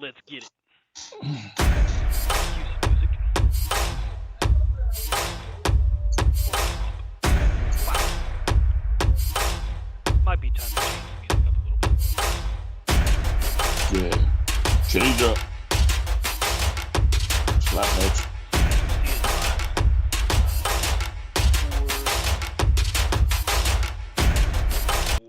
Let's get it. Cue some music. Wow. Might be time to change the music up a little bit. Yeah. Change up. Slap notes.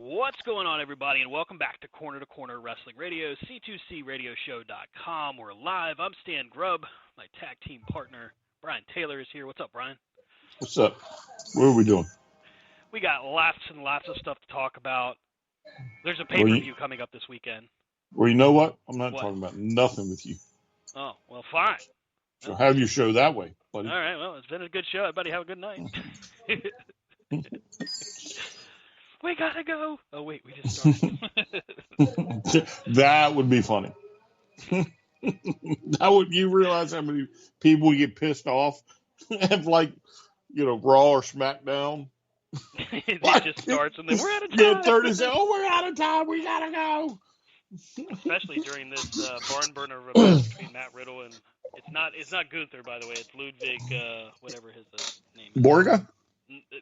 What's going on, everybody, and welcome back to Corner to Corner Wrestling Radio, C2C radioshow.com. We're live. I'm Stan Grubb. My tag team partner, Brian Taylor, is here. What's up, Brian? What's up? What are we doing? We got lots and lots of stuff to talk about. There's a pay-per-view coming up this weekend. Well, you know what? I'm not talking about nothing with you. Oh, well, fine. So have your show that way, buddy. All right, well, it's been a good show. Everybody have a good night. We gotta go. Oh, wait, we just started. That would be funny. You realize how many people get pissed off at, like, Raw or SmackDown? It just starts and then we're out of time. Yeah, 30 seconds. Oh, we're out of time. We gotta go. Especially during this barn burner of a match between Matt Riddle and it's not Gunther, by the way. It's Ludwig, whatever his name is. Borga?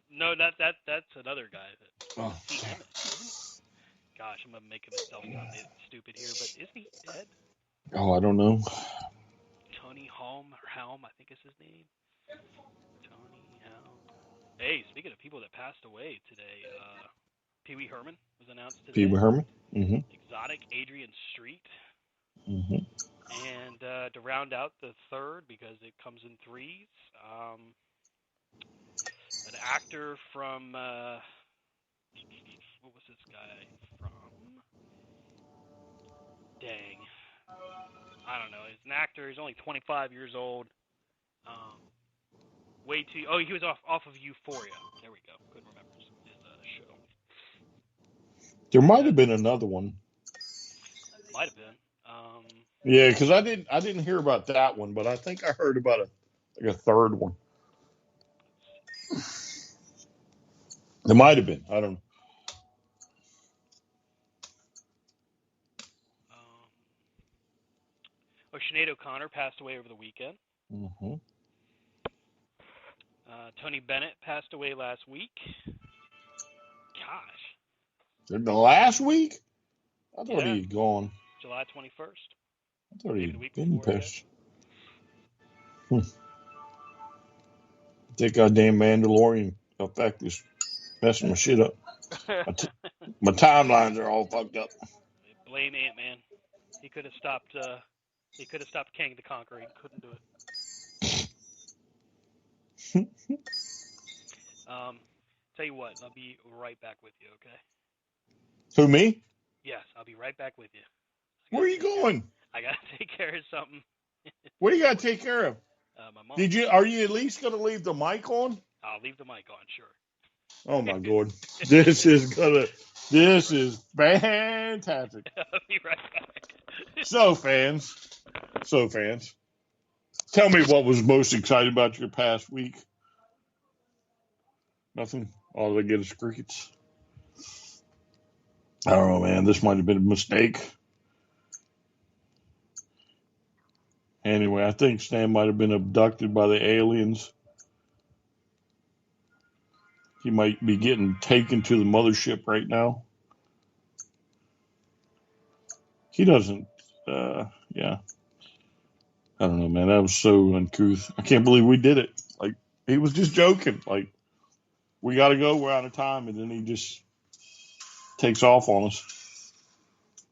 No, that's another guy. Oh. Gosh, I'm making myself sound stupid here, but isn't he dead? Oh, I don't know. Tony Helm, I think is his name. Tony Helm. Hey, speaking of people that passed away today, Pee Wee Herman was announced today. Pee Wee Herman? Mm-hmm. Exotic Adrian Street. Mm-hmm. And to round out the third, because it comes in threes, an actor from, what was this guy from? Dang. I don't know. He's an actor. He's only 25 years old. He was off of Euphoria. There we go. Couldn't remember his show. There might have been another one. Might have been. Yeah, because I didn't hear about that one, but I think I heard about a third one. There might have been. I don't know. Sinead O'Connor passed away over the weekend. Mm-hmm. Tony Bennett passed away last week. Gosh. The last week? I thought he had gone. July 21st. I thought he had been pissed. That goddamn Mandalorian effect is messing my shit up. My timelines are all fucked up. Blame Ant-Man. He could have stopped Kang the Conqueror. He couldn't do it. Tell you what, I'll be right back with you, okay? Who, me? Yes, I'll be right back with you. Where are you going? I gotta take care of something. What do you gotta take care of? My mom. Are you at least gonna leave the mic on? I'll leave the mic on, sure. Oh my God. This is fantastic. I'll be right back. So fans, tell me what was most exciting about your past week. Nothing? All I get is crickets. I don't know, man. This might have been a mistake. Anyway, I think Stan might have been abducted by the aliens. He might be getting taken to the mothership right now. He doesn't, yeah. I don't know, man. That was so uncouth. I can't believe we did it. Like, he was just joking. Like, we got to go. We're out of time. And then he just takes off on us.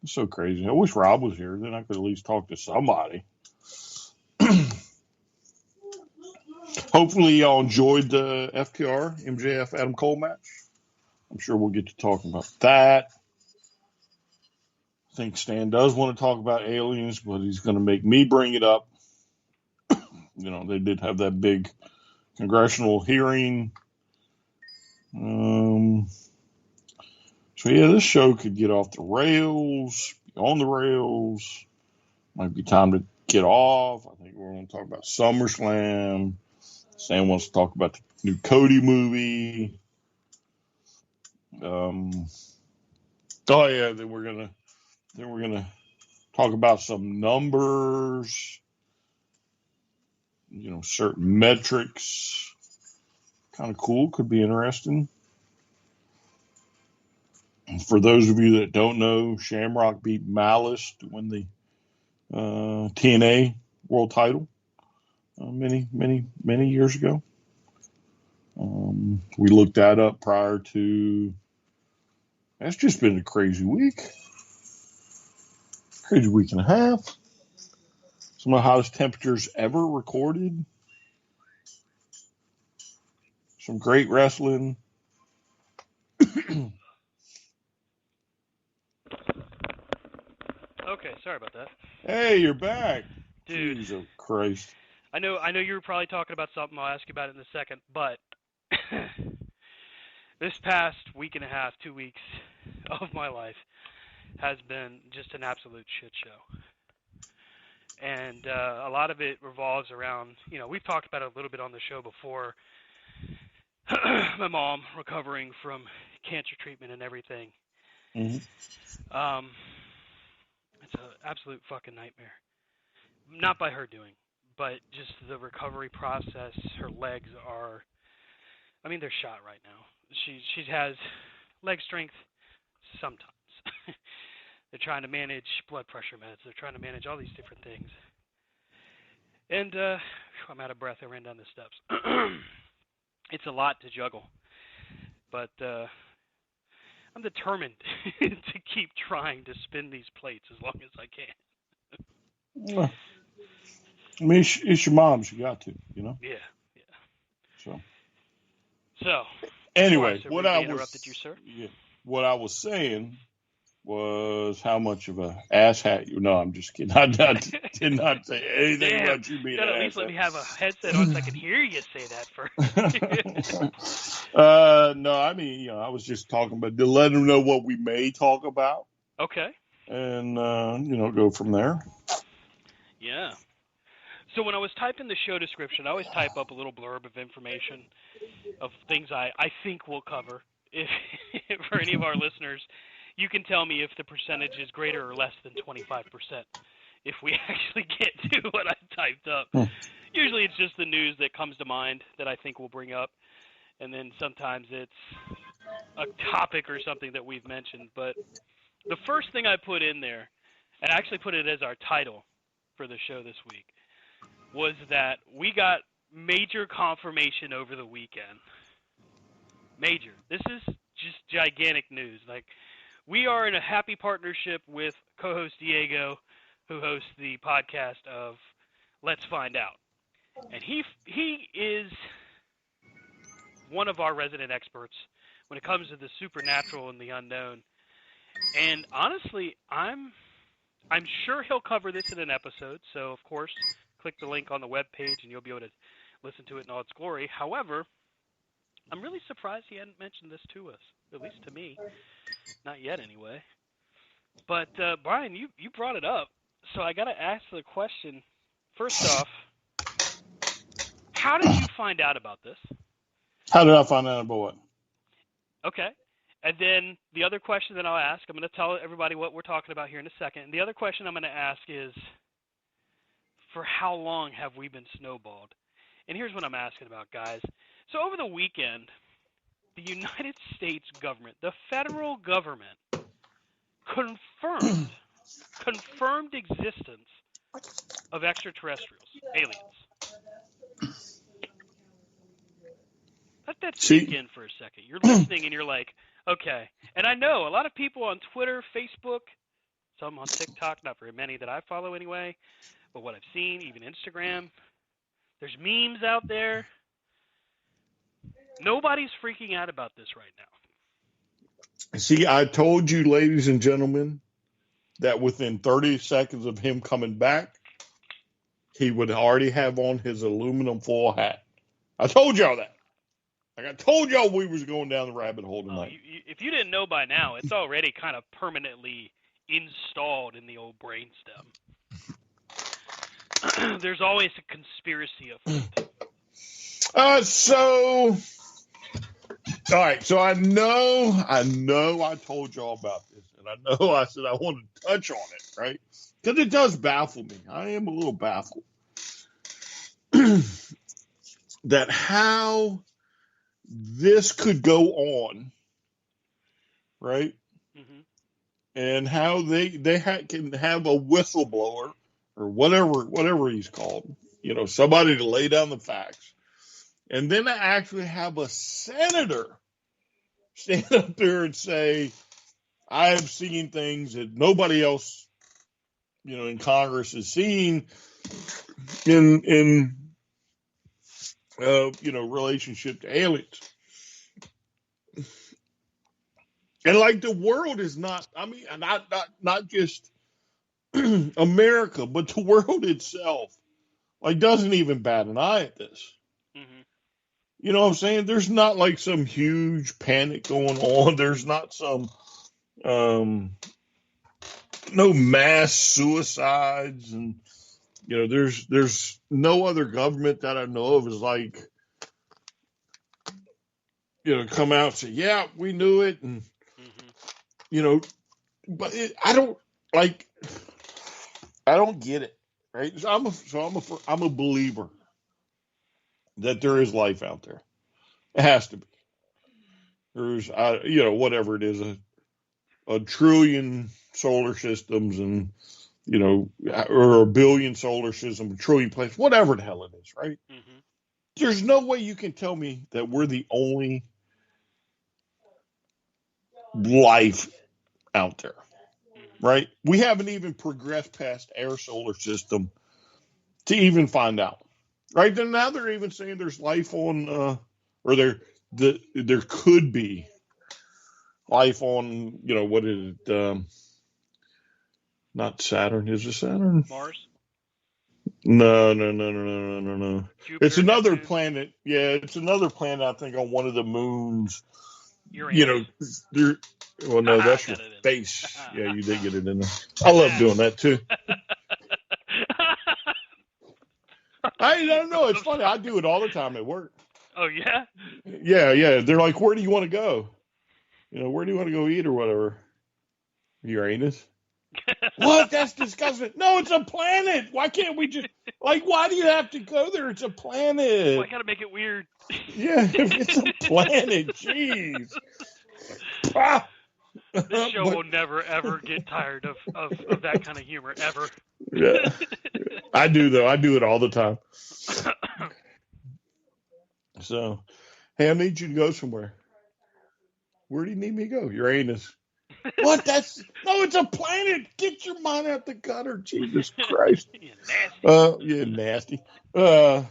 It's so crazy. I wish Rob was here. Then I could at least talk to somebody. Hopefully y'all enjoyed the FTR MJF Adam Cole match. I'm sure we'll get to talking about that. I think Stan does want to talk about aliens, but he's going to make me bring it up. They did have that big congressional hearing. So yeah, this show could get off the rails, be on the rails. Might be time to get off. I think we're going to talk about SummerSlam. Stan wants to talk about the new Cody movie. Oh yeah, then we're gonna talk about some numbers, certain metrics. Kind of cool. Could be interesting. For those of you that don't know, Shamrock beat Malice to win the TNA World Title many years ago. We looked that up prior to. That's just been a crazy week. Crazy week and a half. Some of the hottest temperatures ever recorded. Some great wrestling. Okay, sorry about that. Hey, you're back. Dude. Jesus Christ. I know you were probably talking about something. I'll ask you about it in a second, but this past week and a half, 2 weeks of my life has been just an absolute shit show. And a lot of it revolves around, we've talked about it a little bit on the show before, my mom recovering from cancer treatment and everything. Mm-hmm. It's an absolute fucking nightmare. Not by her doing, but just the recovery process. Her legs are, they're shot right now. She has leg strength sometimes. They're trying to manage blood pressure meds. They're trying to manage all these different things. And I'm out of breath. I ran down the steps. It's a lot to juggle. But I'm determined to keep trying to spin these plates as long as I can. It's your mom's. You got to, Yeah. So. Anyway, what I was saying was how much of a asshat you. No, I'm just kidding. I did not say anything about you being an asshat. At least let me have a headset on so I can hear you say that first. No, I was just talking about to let them know what we may talk about. Okay. And go from there. Yeah. So when I was typing the show description, I always type up a little blurb of information of things I think we'll cover. If for any of our listeners, you can tell me if the percentage is greater or less than 25%. If we actually get to what I typed up. Usually it's just the news that comes to mind that I think we'll bring up. And then sometimes it's a topic or something that we've mentioned. But the first thing I put in there, and I actually put it as our title for the show this week, was that we got major confirmation over the weekend. Major. This is just gigantic news. Like, we are in a happy partnership with co-host Diego, who hosts the podcast of Let's Find Out. And he is one of our resident experts when it comes to the supernatural and the unknown. And honestly, I'm sure he'll cover this in an episode. So, of course, click the link on the webpage and you'll be able to listen to it in all its glory. However, I'm really surprised he hadn't mentioned this to us, at least to me. Not yet, anyway. But, Brian, you brought it up, so I got to ask the question. First off, how did you find out about this? How did I find out about what? Okay. And then the other question that I'll ask, I'm going to tell everybody what we're talking about here in a second. And the other question I'm going to ask is, for how long have we been snowballed? And here's what I'm asking about, guys. So over the weekend, the United States government, the federal government, confirmed existence of extraterrestrials, aliens. Let that sink in for a second. You're listening and you're like, okay. And I know a lot of people on Twitter, Facebook, some on TikTok, not very many that I follow anyway, but what I've seen, even Instagram, there's memes out there. Nobody's freaking out about this right now. See, I told you, ladies and gentlemen, that within 30 seconds of him coming back, he would already have on his aluminum foil hat. I told y'all that. Like I told y'all we was going down the rabbit hole tonight. If you didn't know by now, it's already kind of permanently installed in the old brainstem. There's always a conspiracy afoot. All right, so I know I told y'all about this, and I know I said I wanted to touch on it, right? because it does baffle me. I am a little baffled that how this could go on, right? Mm-hmm. And how they can have a whistleblower or whatever he's called, somebody to lay down the facts, and then to actually have a senator stand up there and say, I have seen things that nobody else, in Congress has seen in relationship to aliens. And like the world is not, I mean, not just America, but the world itself, like, doesn't even bat an eye at this. Mm-hmm. You know what I'm saying? There's not like some huge panic going on. There's not some no mass suicides, and there's no other government that I know of is like, come out and say, yeah, we knew it, and Mm-hmm. but I don't get it, right? So I'm a believer that there is life out there. It has to be. There's whatever it is, a trillion solar systems, and or a billion solar systems, a trillion planets, whatever the hell it is, right? Mm-hmm. There's no way you can tell me that we're the only life out there, right? We haven't even progressed past our solar system to even find out, right? Then now they're even saying there's life on, or there could be life on, what is it? Not Saturn. Is it Saturn? Mars? No. Jupiter, It's another Neptune, planet. Yeah, it's another planet, I think, on one of the moons. Uranus. Well, no, that's your Got it in. face. Yeah, you did get it in there. I love doing that too. I don't know. It's funny. I do it all the time at work. Oh, yeah? Yeah. They're like, where do you want to go? Where do you want to go eat or whatever? Uranus. What? That's disgusting. No, it's a planet. Why can't we just, why do you have to go there? It's a planet. Well, I gotta make it weird. Yeah, it's a planet. Jeez. Ah. This show will never, ever get tired of that kind of humor, ever. Yeah. I do, though. I do it all the time. So, hey, I need you to go somewhere. Where do you need me to go? Uranus. What? No, it's a planet. Get your mind out the gutter. Jesus Christ. Nasty. Yeah, nasty. Yeah,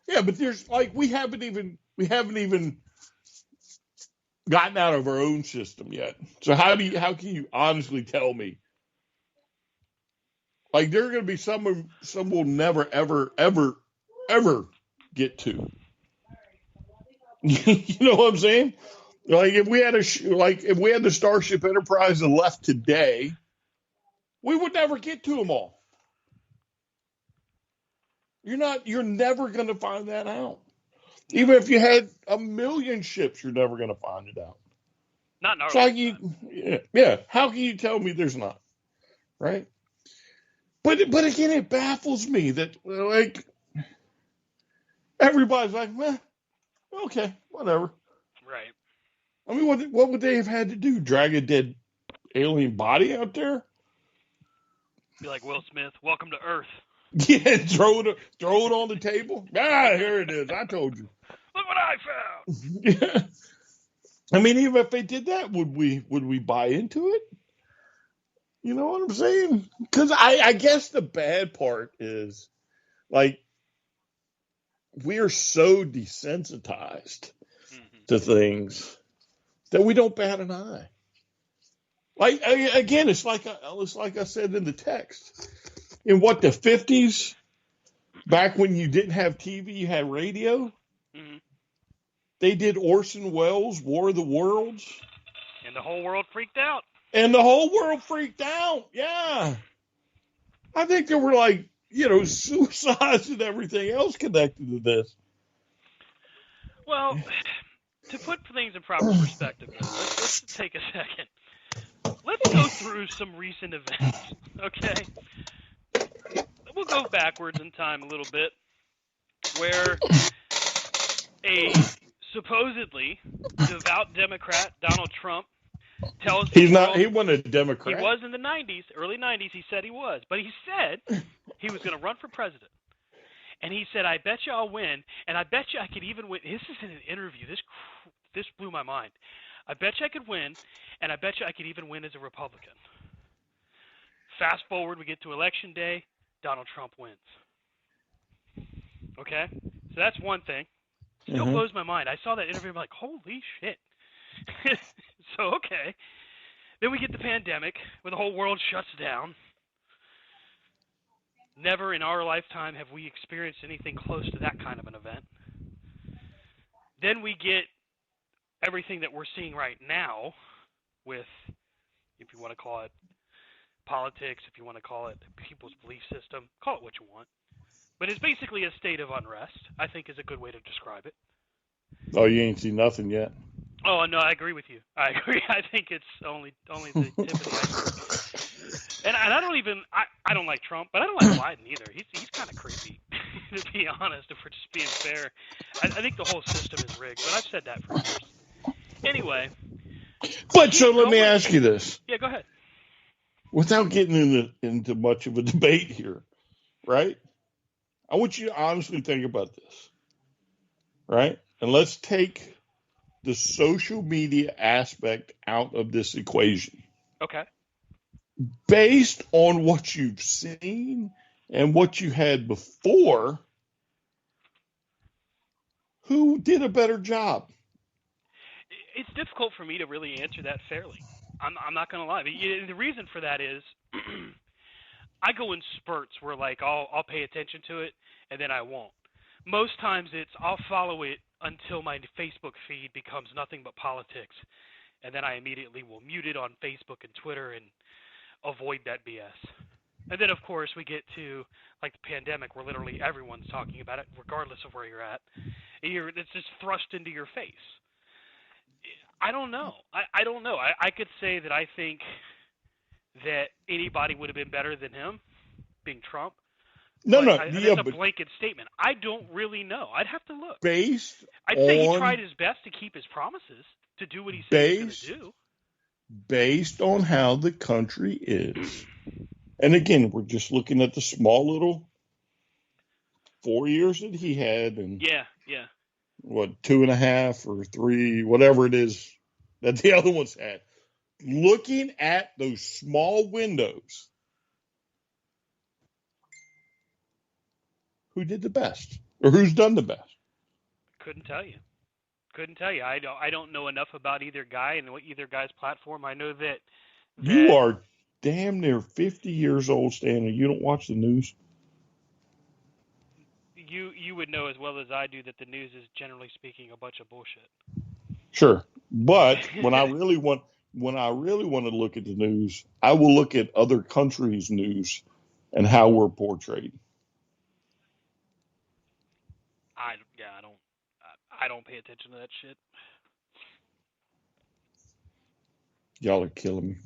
but there's we haven't even gotten out of our own system yet. So how can you honestly tell me? There are going to be some we'll never ever get to. You know what I'm saying? If we had the Starship Enterprise and left today, we would never get to them all. You're never going to find that out. Even if you had 1 million ships, you're never going to find it out. Not in our So how can you tell me there's not? Right? But again, it baffles me that everybody's like, well, okay, whatever. Right. I mean, what would they have had to do? Drag a dead alien body out there? Be like Will Smith, welcome to Earth. Yeah, throw it on the table. Here it is. I told you. Look what I found. Yeah. I mean, even if they did that, would we buy into it? You know what I'm saying? Because I guess the bad part is, we are so desensitized to things that we don't bat an eye. Again, it's like I said in the text. In the 50s, back when you didn't have TV, you had radio. Mm-hmm. They did Orson Welles' War of the Worlds. And the whole world freaked out. Yeah. I think there were suicides and everything else connected to this. Well, to put things in proper perspective, let's take a second. let's go through some recent events, okay? We'll go backwards in time a little bit, where a supposedly devout Democrat, Donald Trump, tells the world He wasn't a he Democrat. was in the 90s, early 90s. He said he was, but he said he was going to run for president. And he said, "I bet you I'll win, and I bet you I could even win." This is in an interview. This blew my mind. "I bet you I could win, and I bet you I could even win as a Republican." Fast forward, we get to election day. Donald Trump wins. Okay, so that's one thing. Still blows my mind. I saw that interview. I'm like, holy shit. So okay. Then we get the pandemic, where the whole world shuts down. Never in our lifetime have we experienced anything close to that kind of an event. Then we get everything that we're seeing right now with, if you want to call it politics, if you want to call it people's belief system, call it what you want. But it's basically a state of unrest, I think is a good way to describe it. Oh, you ain't seen nothing yet? Oh, no, I agree with you. I agree. I think it's only the tip of the iceberg. And I don't even I don't like Trump, but I don't like Biden either. He's kind of creepy, to be honest. If we're just being fair, I think the whole system is rigged. But I've said that for years. Anyway. But so let me ask you this. Yeah, go ahead. Without getting into much of a debate here, right? I want you to honestly think about this, right? And let's take the social media aspect out of this equation. Okay. Based on what you've seen and what you had before, who did a better job? It's difficult for me to really answer that fairly. I'm not going to lie. The reason for that is I go in spurts where, like, I'll pay attention to it and then I won't. Most times I'll follow it until my Facebook feed becomes nothing but politics, and then I immediately will mute it on Facebook and Twitter and avoid that BS. And then, of course, we get to, like, the pandemic where literally everyone's talking about it, regardless of where you're at. It's just thrust into your face. I don't know. I don't know. I could say that I think that anybody would have been better than him, being Trump. That's a blanket statement. I don't really know. I'd have to look. I'd say he tried his best to keep his promises, to do what he said he was going to do. Based on how the country is. And again, we're just looking at the small little 4 years that he had. And yeah. What, 2.5 or 3, whatever it is that the other ones had. Looking at those small windows, who did the best, or who's done the best? Couldn't tell you. I don't know enough about either guy and either guy's platform. I know that you are damn near 50 years old, Stanley. You don't watch the news? You would know as well as I do that the news is, generally speaking, a bunch of bullshit. Sure, but when I really want to look at the news, I will look at other countries' news and how we're portrayed. I don't pay attention to that shit. Y'all are killing me.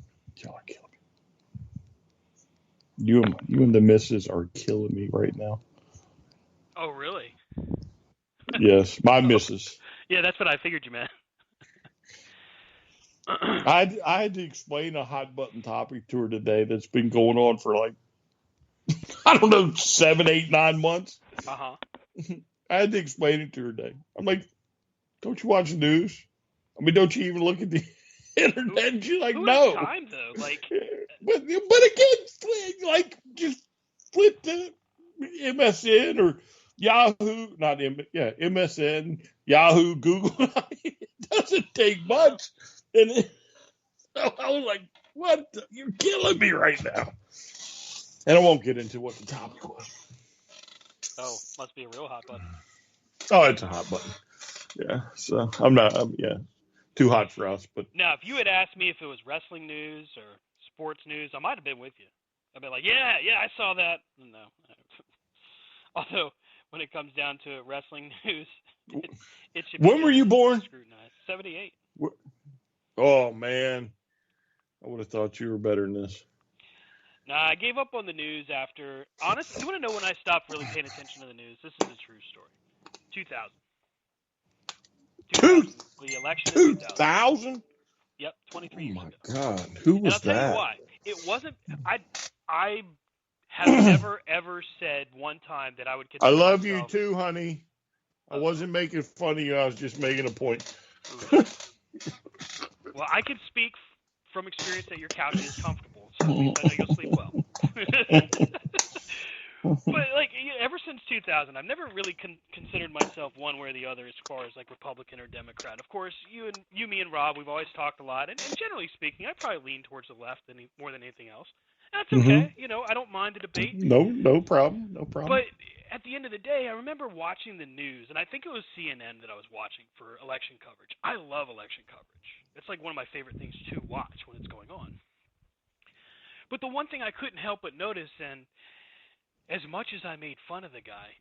You and the missus are killing me right now. Oh, really? Yes, my missus. Yeah, that's what I figured you meant. I had to explain a hot button topic to her today that's been going on for like, I don't know, 7, 8, 9 months. Uh-huh. I had to explain it to her today. I'm like, don't you watch the news? I mean, don't you even look at the internet? And she's like, no. Who has time, though? Like, but again, like, just flip to MSN or Yahoo, MSN, Yahoo, Google. It doesn't take much. And so I was like, what? You're killing me right now. And I won't get into what the topic was. Oh, must be a real hot button. Oh, it's a hot button. Yeah, so I'm too hot for us. But now, if you had asked me if it was wrestling news or sports news, I might have been with you. I'd be like, yeah, I saw that. No. Although, when it comes down to wrestling news, it should be. When were you born? Scrutinized. 78. Oh, man. I would have thought you were better than this. Nah, I gave up on the news after. Honestly, you want to know when I stopped really paying attention to the news? This is a true story. 2000. 2000. The election of 2000. 2000? Yep, Oh 23 years my ago. God. Who And was I'll tell you that? why. It wasn't. I have never ever said one time that I would I consider love you myself. too, honey. I wasn't making fun of you. I was just making a point. Well, I can speak from experience that your couch is comfortable, so at least I know you'll sleep well. But like ever since 2000, I've never really considered myself one way or the other as far as like Republican or Democrat. Of course, me, and Rob, we've always talked a lot, and generally speaking, I probably lean towards the left more than anything else. That's okay. I don't mind the debate. No problem. No problem. But at the end of the day, I remember watching the news, and I think it was CNN that I was watching for election coverage. I love election coverage. It's like one of my favorite things to watch when it's going on. But the one thing I couldn't help but notice, and as much as I made fun of the guy,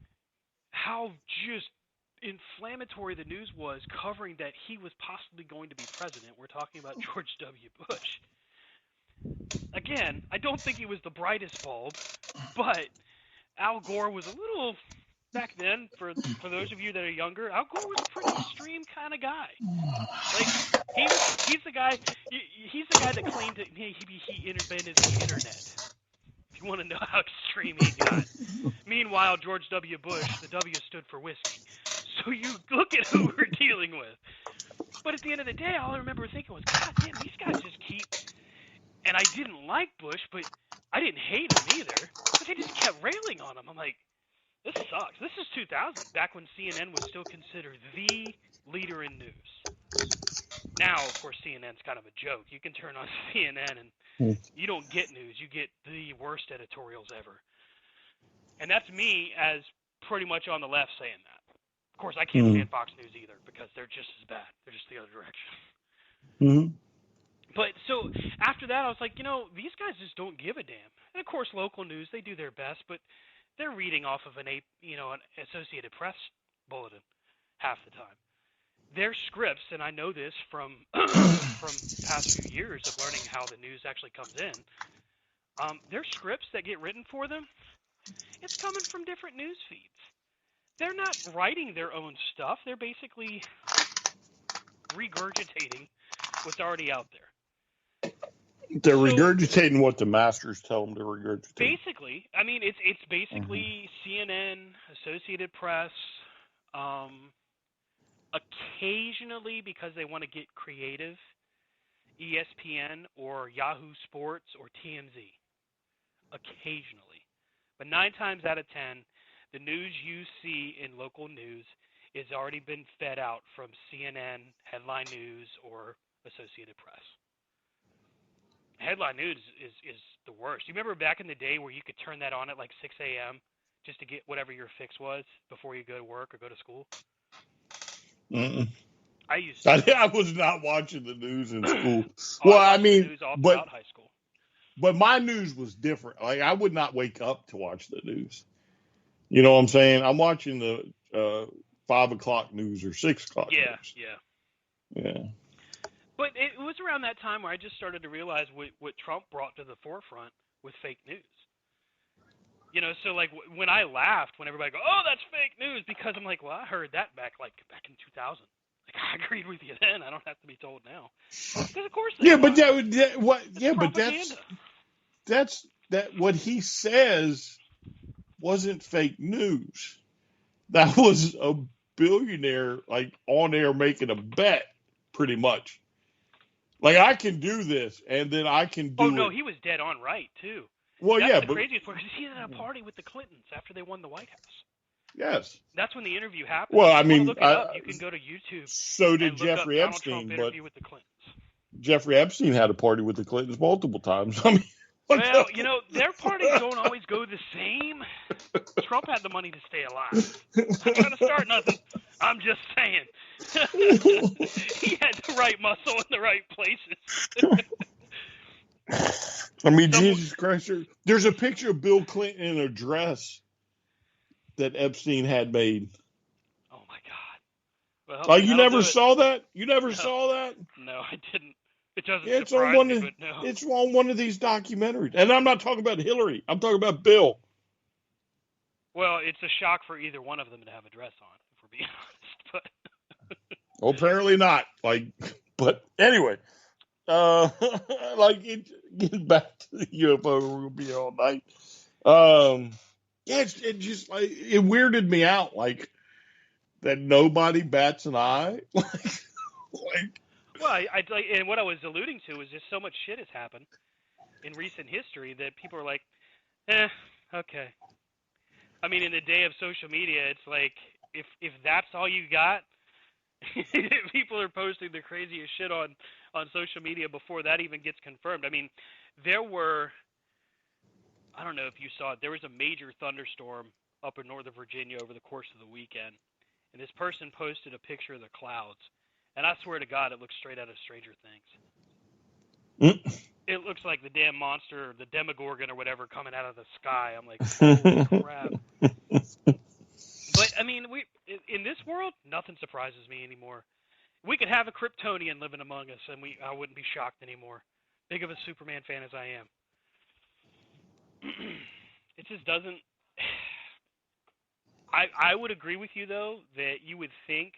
how just inflammatory the news was covering that he was possibly going to be president. We're talking about George W. Bush. Again, I don't think he was the brightest bulb, but Al Gore was a little, back then, for those of you that are younger, Al Gore was a pretty extreme kind of guy. Like, he's the guy that claimed that he invented the internet. If you want to know how extreme he got. Meanwhile, George W. Bush, the W stood for whiskey. So you look at who we're dealing with. But at the end of the day, all I remember thinking was, God damn, these guys just keep... And I didn't like Bush, but I didn't hate him either. But they just kept railing on him. I'm like, this sucks. This is 2000, back when CNN was still considered the leader in news. Now, of course, CNN's kind of a joke. You can turn on CNN and you don't get news. You get the worst editorials ever. And that's me as pretty much on the left saying that. Of course, I can't stand Fox News either because they're just as bad. They're just the other direction. But so after that, I was like, these guys just don't give a damn. And of course, local news, they do their best, but they're reading off of an Associated Press bulletin half the time. Their scripts, and I know this from past few years of learning how the news actually comes in, their scripts that get written for them, it's coming from different news feeds. They're not writing their own stuff. They're basically regurgitating what's already out there. They're regurgitating what the masters tell them to regurgitate. Basically, I mean, it's basically CNN, Associated Press, occasionally, because they want to get creative, ESPN or Yahoo Sports or TMZ. Occasionally. But 9 times out of 10, the news you see in local news has already been fed out from CNN, Headline News, or Associated Press. Headline News is the worst. You remember back in the day where you could turn that on at like 6 a.m. just to get whatever your fix was before you go to work or go to school? I used to. I was not watching the news in school. Well, I mean, the news all throughout high school. But my news was different. Like, I would not wake up to watch the news. You know what I'm saying? I'm watching the 5 o'clock news or 6 o'clock news. Yeah. But it was around that time where I just started to realize what Trump brought to the forefront with fake news. So like when I laughed when everybody go, "Oh, that's fake news," because I'm like, well, I heard that back in 2000. Like, I agreed with you then. I don't have to be told now. Because of course they that's what he says wasn't fake news. That was a billionaire like on air making a bet, pretty much. Like, I can do this, and then I can do it. Oh, no, he was dead on right, too. Well, That's the craziest part, because he was at a party with the Clintons after they won the White House. Yes. That's when the interview happened. Well, I mean, look it up, you can go to YouTube. So did Jeffrey Epstein, but with the Clintons. Jeffrey Epstein had a party with the Clintons multiple times. I mean, well, their parties don't always go the same. Trump had the money to stay alive. I'm not trying to start nothing. I'm just saying. He had the right muscle in the right places. I mean, Jesus Christ. There's a picture of Bill Clinton in a dress that Epstein had made. Oh, my God. Well, you never saw that? You never saw that? No, I didn't. It doesn't Yeah, surprise me, but no. it's on one of these documentaries. And I'm not talking about Hillary. I'm talking about Bill. Well, it's a shock for either one of them to have a dress on, if we're being honest. But Well, apparently not. But anyway, getting back to the UFO, we're gonna be here all night. Yeah, it just it weirded me out, that nobody bats an eye. well, and what I was alluding to is just so much shit has happened in recent history that people are like, okay. I mean, in the day of social media, it's like if that's all you got, people are posting the craziest shit on social media before that even gets confirmed. I mean, there were, I don't know if you saw it, there was a major thunderstorm up in Northern Virginia over the course of the weekend, and this person posted a picture of the clouds, and I swear to God, it looks straight out of Stranger Things. It looks like the damn monster, the Demogorgon or whatever, coming out of the sky. I'm like, holy crap. But, I mean, in this world, nothing surprises me anymore. We could have a Kryptonian living among us, and I wouldn't be shocked anymore. Big of a Superman fan as I am. It just doesn't... I would agree with you, though, that you would think,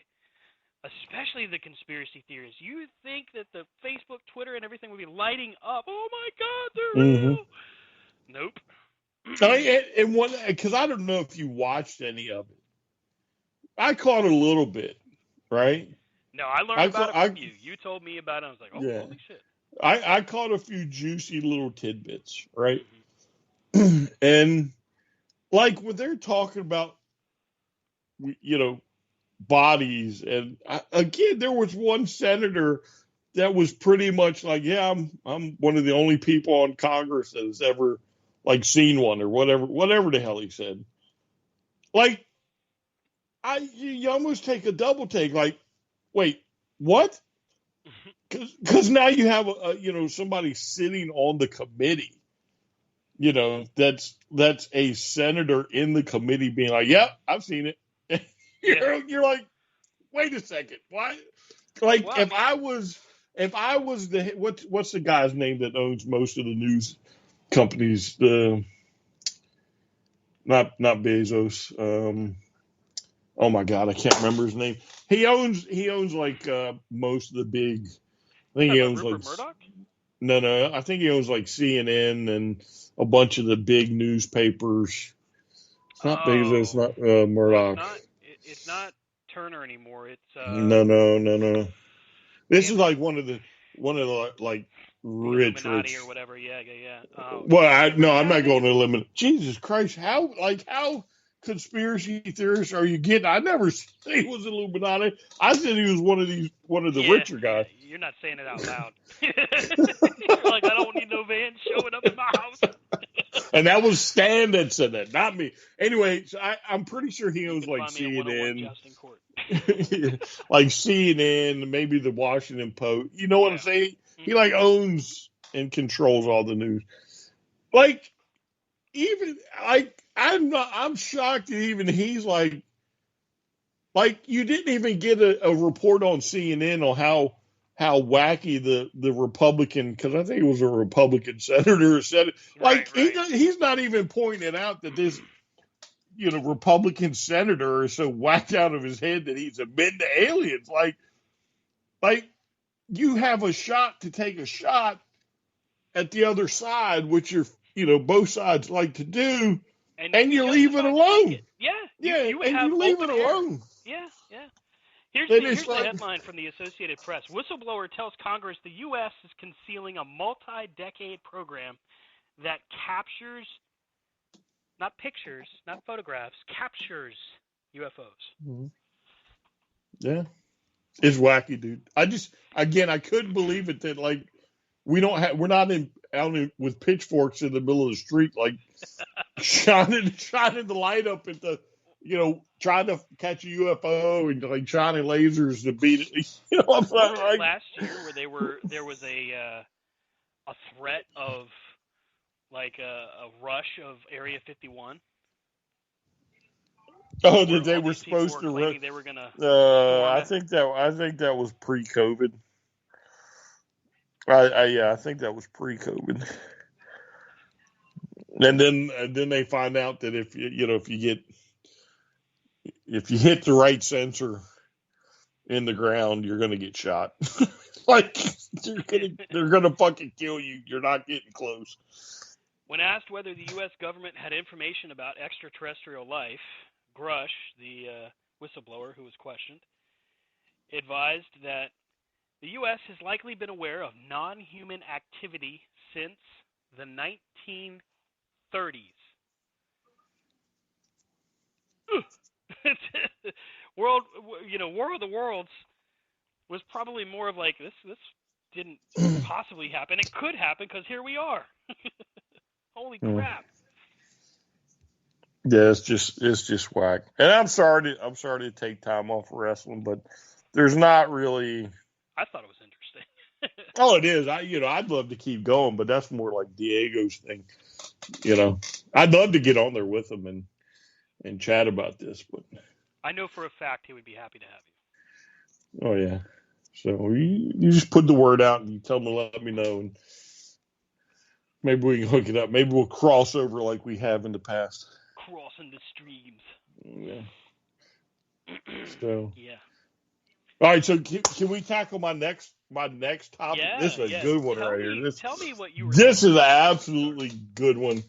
especially the conspiracy theorists, you would think that the Facebook, Twitter, and everything would be lighting up. Oh, my God, they're real. Nope. Because I don't know if you watched any of it. I caught a little bit, right? No, I learned about it from you. You told me about it. I was like, oh, yeah. Holy shit. I caught a few juicy little tidbits, right? And when they're talking about, bodies, and again, there was one senator that was pretty much like, yeah, I'm one of the only people on Congress that has ever seen one, or whatever the hell he said. You almost take a double take, wait, what? Because now you have somebody sitting on the committee, that's a senator in the committee being like, yep, I've seen it. You're like, wait a second, what? If I was the what's the guy's name that owns most of the news companies? Not Bezos. Oh my God, I can't remember his name. He owns most of the big. I think he owns Rupert Murdoch? No, I think he owns CNN and a bunch of the big newspapers. It's not Bezos, not Murdoch. Well, it's not Turner anymore. It's No. This is one of the rich or whatever. Yeah. Well, I'm not going to eliminate. Jesus Christ, how conspiracy theorists are you getting? I never said he was Illuminati. I said he was one of the richer guys. You're not saying it out loud. You're like, I don't need no van showing up in my house. And that was Stan that said that, not me. Anyway, so I'm pretty sure he owns CNN, CNN, maybe the Washington Post. You know what I'm saying? He owns and controls all the news. I'm shocked that even he's you didn't even get a report on CNN on how wacky the Republican, because I think it was a Republican senator said it. He's not even pointing out that this Republican senator is so whacked out of his head that he's admitting to aliens. You have a shot to take a shot at the other side, which both sides like to do, and you leave it alone. You leave it alone. Yeah. Here's the headline from the Associated Press. Whistleblower tells Congress the U.S. is concealing a multi-decade program that captures, not pictures, not photographs, captures UFOs. Mm-hmm. Yeah. It's wacky, dude. I couldn't believe it that we're not out with pitchforks in the middle of the street, shining the light up at the, trying to catch a UFO and shining lasers to beat it. Last year where there was a threat of a rush of Area 51. Oh, that they were supposed to run. They were gonna. I think that was pre-COVID. I think that was pre-COVID. And then they find out that if you hit the right sensor in the ground, you're gonna get shot. Like they're gonna fucking kill you. You're not getting close. When asked whether the U.S. government had information about extraterrestrial life, Grush, the whistleblower who was questioned, advised that the U.S. has likely been aware of non-human activity since the 1930s. War of the Worlds was probably more of like this didn't possibly happen. It could happen because here we are. Holy crap! Yeah, it's just whack. And I'm sorry to take time off of wrestling, but there's not really. I thought it was interesting. Oh, it is. I'd love to keep going, but that's more like Diego's thing. I'd love to get on there with him and chat about this, but I know for a fact he would be happy to have you. Oh yeah. So you just put the word out and you tell him to let me know, and maybe we can hook it up. Maybe we'll cross over like we have in the past. Crossing the streams. Yeah. So. Yeah. All right. So can we tackle my next topic? Yeah, this is a good one right here. Tell me what you were. This is an absolutely good one.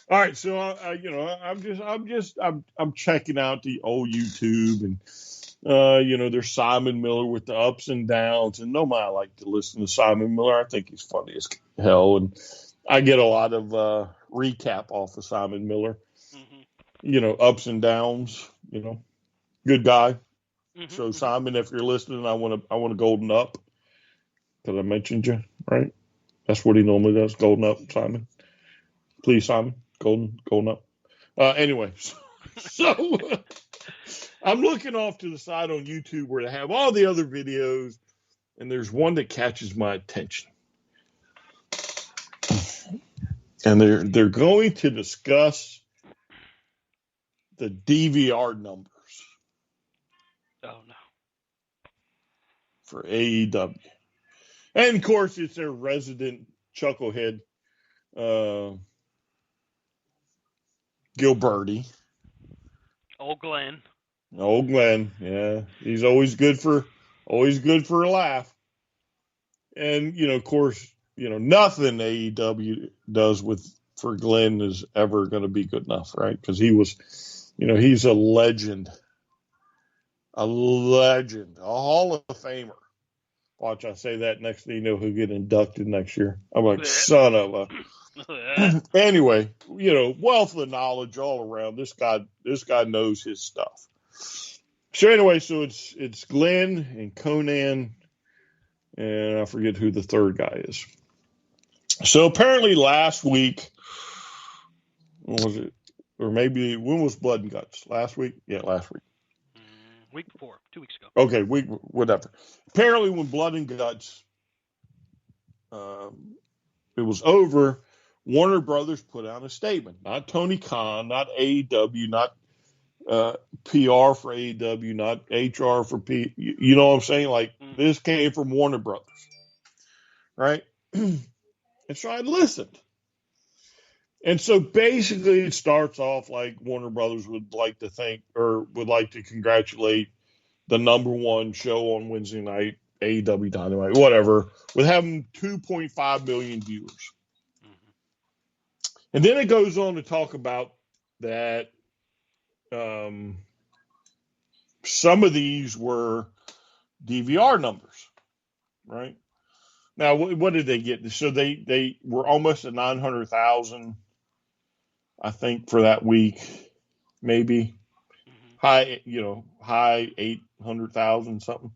All right. So I'm checking out the old YouTube, and there's Simon Miller with the ups and downs, and no matter I like to listen to Simon Miller. I think he's funny as hell, and I get a lot of recap off of Simon Miller. Mm-hmm. Ups and downs. Good guy. Mm-hmm. So Simon, if you're listening, I want to golden up because I mentioned you, right? That's what he normally does, golden up, Simon. Please, Simon, golden up. Anyway, so I'm looking off to the side on YouTube where they have all the other videos, and there's one that catches my attention. And they're going to discuss the DVR numbers. Oh no. For AEW. And of course it's their resident chucklehead, Gilberti. Old Glenn, yeah. He's always good for a laugh. And of course, nothing AEW does for Glenn is ever going to be good enough, right? Because he was, he's a legend. A legend, a Hall of Famer. Watch, I say that, next thing you know, he'll get inducted next year. I'm like, son of a. Anyway, wealth of knowledge all around. This guy knows his stuff. So anyway, so it's Glenn and Conan, and I forget who the third guy is. So apparently last week, when was it? Or maybe, when was Blood and Guts? Last week? Yeah, last week. Week before, 2 weeks ago. Okay, whatever. Apparently, when Blood and Guts, it was over, Warner Brothers put out a statement. Not Tony Khan, not AEW, not PR for AEW, not HR for P. You know what I'm saying? Like, this came from Warner Brothers, right? And so I listened. And so basically it starts off like Warner Brothers would like to think, or would like to congratulate the number one show on Wednesday night, AEW Dynamite, whatever, with having 2.5 million viewers. Mm-hmm. And then it goes on to talk about that some of these were DVR numbers, right? Now, what did they get? So they were almost at 900,000. I think for that week, maybe high 800,000 something.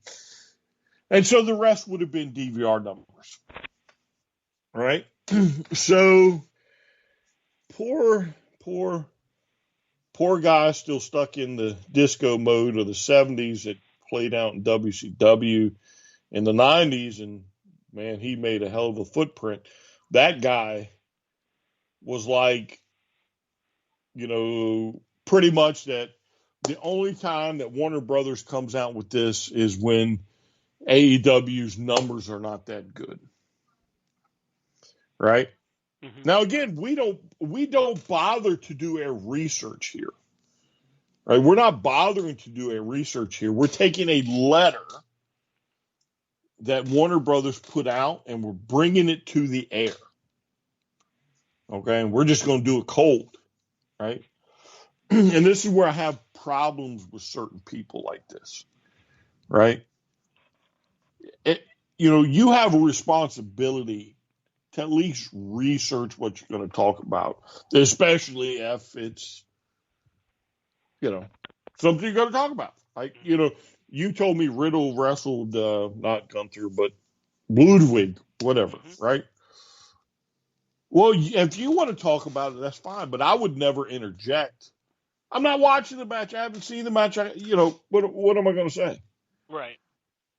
And so the rest would have been DVR numbers, right? So poor guy still stuck in the disco mode of the 70s that played out in WCW in the 90s. And man, he made a hell of a footprint. That guy was like, pretty much that the only time that Warner Brothers comes out with this is when AEW's numbers are not that good. right? Mm-hmm. Now, again, we don't bother to do our research here, right? We're not bothering to do our research here. We're taking a letter that Warner Brothers put out and we're bringing it to the air, okay? And we're just going to do it cold, right? And this is where I have problems with certain people like this, right? You have a responsibility to at least research what you're going to talk about, especially if it's, something you're going to talk about. Like, you told me Riddle wrestled, not Gunther, but Ludwig, whatever, right? Well, if you want to talk about it, that's fine, but I would never interject. I'm not watching the match. I haven't seen the match. What am I going to say? Right.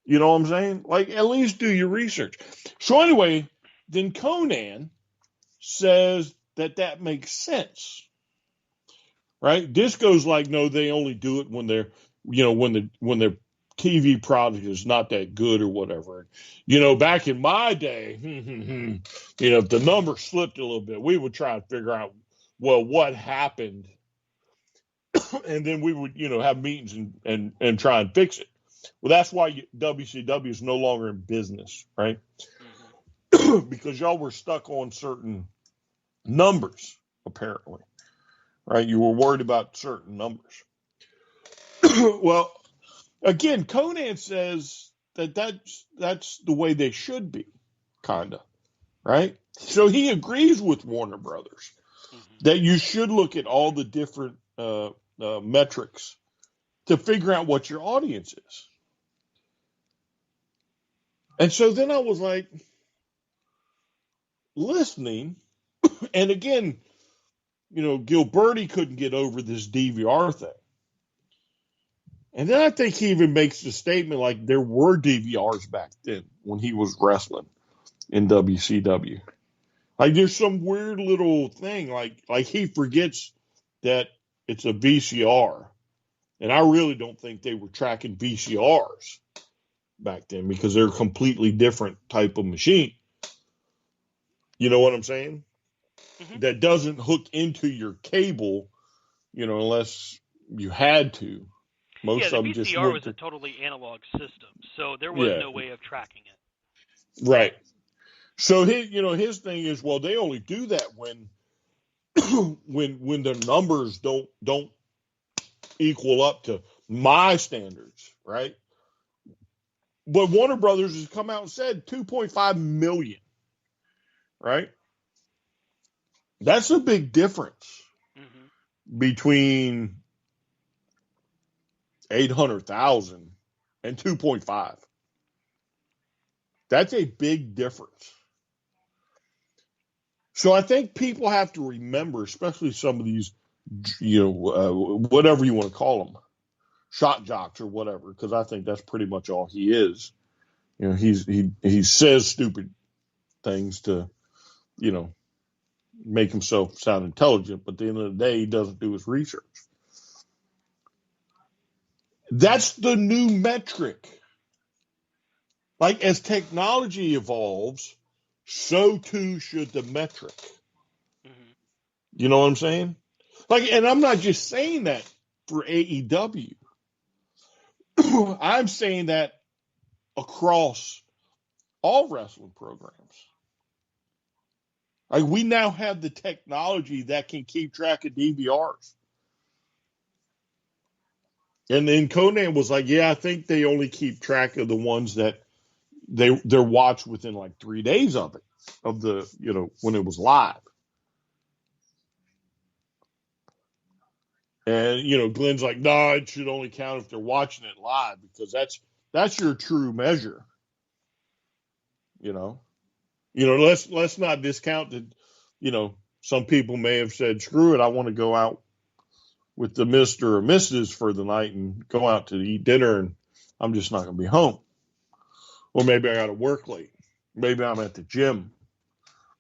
You know what I'm saying? Like, at least do your research. So anyway, then Conan says that makes sense, right? Disco's like, no, they only do it when they're, when their TV product is not that good or whatever. Back in my day, if the number slipped a little bit, we would try and figure out, well, what happened, and then we would, have meetings and try and fix it. Well, that's why WCW is no longer in business, right? Mm-hmm. Because y'all were stuck on certain numbers, apparently, right? You were worried about certain numbers. Well, again, Conan says that's the way they should be, kind of, right? So he agrees with Warner Brothers that you should look at all the different metrics to figure out what your audience is. And so then I was like, listening, and again, Gilberti couldn't get over this DVR thing. And then I think he even makes the statement like there were DVRs back then when he was wrestling in WCW. Like there's some weird little thing, like he forgets that it's a VCR. And I really don't think they were tracking VCRs back then because they're a completely different type of machine. You know what I'm saying? Mm-hmm. That doesn't hook into your cable, unless you had to. Most of them the just VCR was a totally analog system, so there was no way of tracking it. Right. So his thing is, well, they only do that when when the numbers don't equal up to my standards, right? But Warner Brothers has come out and said 2.5 million, right? That's a big difference between 800,000 and 2.5. That's a big difference. So I think people have to remember, especially some of these, whatever you want to call them, shot jocks or whatever, because I think that's pretty much all he is. He says stupid things to, make himself sound intelligent, but at the end of the day, he doesn't do his research. That's the new metric. Like as technology evolves, so too should the metric. Mm-hmm. You know what I'm saying? Like, and I'm not just saying that for AEW. I'm saying that across all wrestling programs. Like we now have the technology that can keep track of DVRs. And then Conan was like, yeah, I think they only keep track of the ones that they're watched within like 3 days of it, of the, when it was live. And, Glenn's like, no, it should only count if they're watching it live because that's your true measure. Let's not discount that, some people may have said, screw it, I want to go out with the Mr. or Mrs. for the night and go out to eat dinner and I'm just not going to be home. Or maybe I got to work late. Maybe I'm at the gym.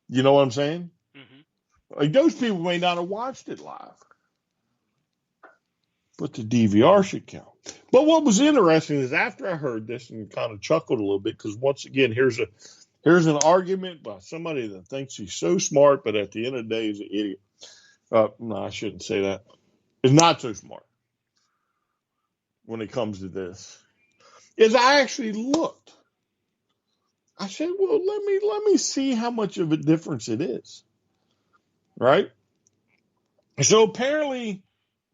You know what I'm saying? Mm-hmm. Like those people may not have watched it live. But the DVR should count. But what was interesting is after I heard this and kind of chuckled a little bit, because once again, here's Here's an argument by somebody that thinks he's so smart, but at the end of the day, he's an idiot. No, I shouldn't say that. Is not so smart when it comes to this. Is I actually looked. I said, well, let me see how much of a difference it is. Right? So apparently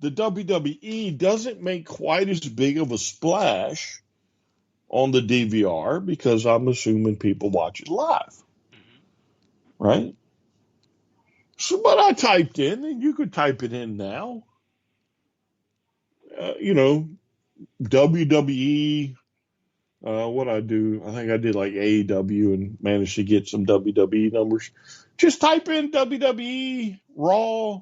the WWE doesn't make quite as big of a splash on the DVR because I'm assuming people watch it live. Mm-hmm. Right? So, but I typed in, and you could type it in now. WWE. What I do, I think I did like AEW and managed to get some WWE numbers. Just type in WWE Raw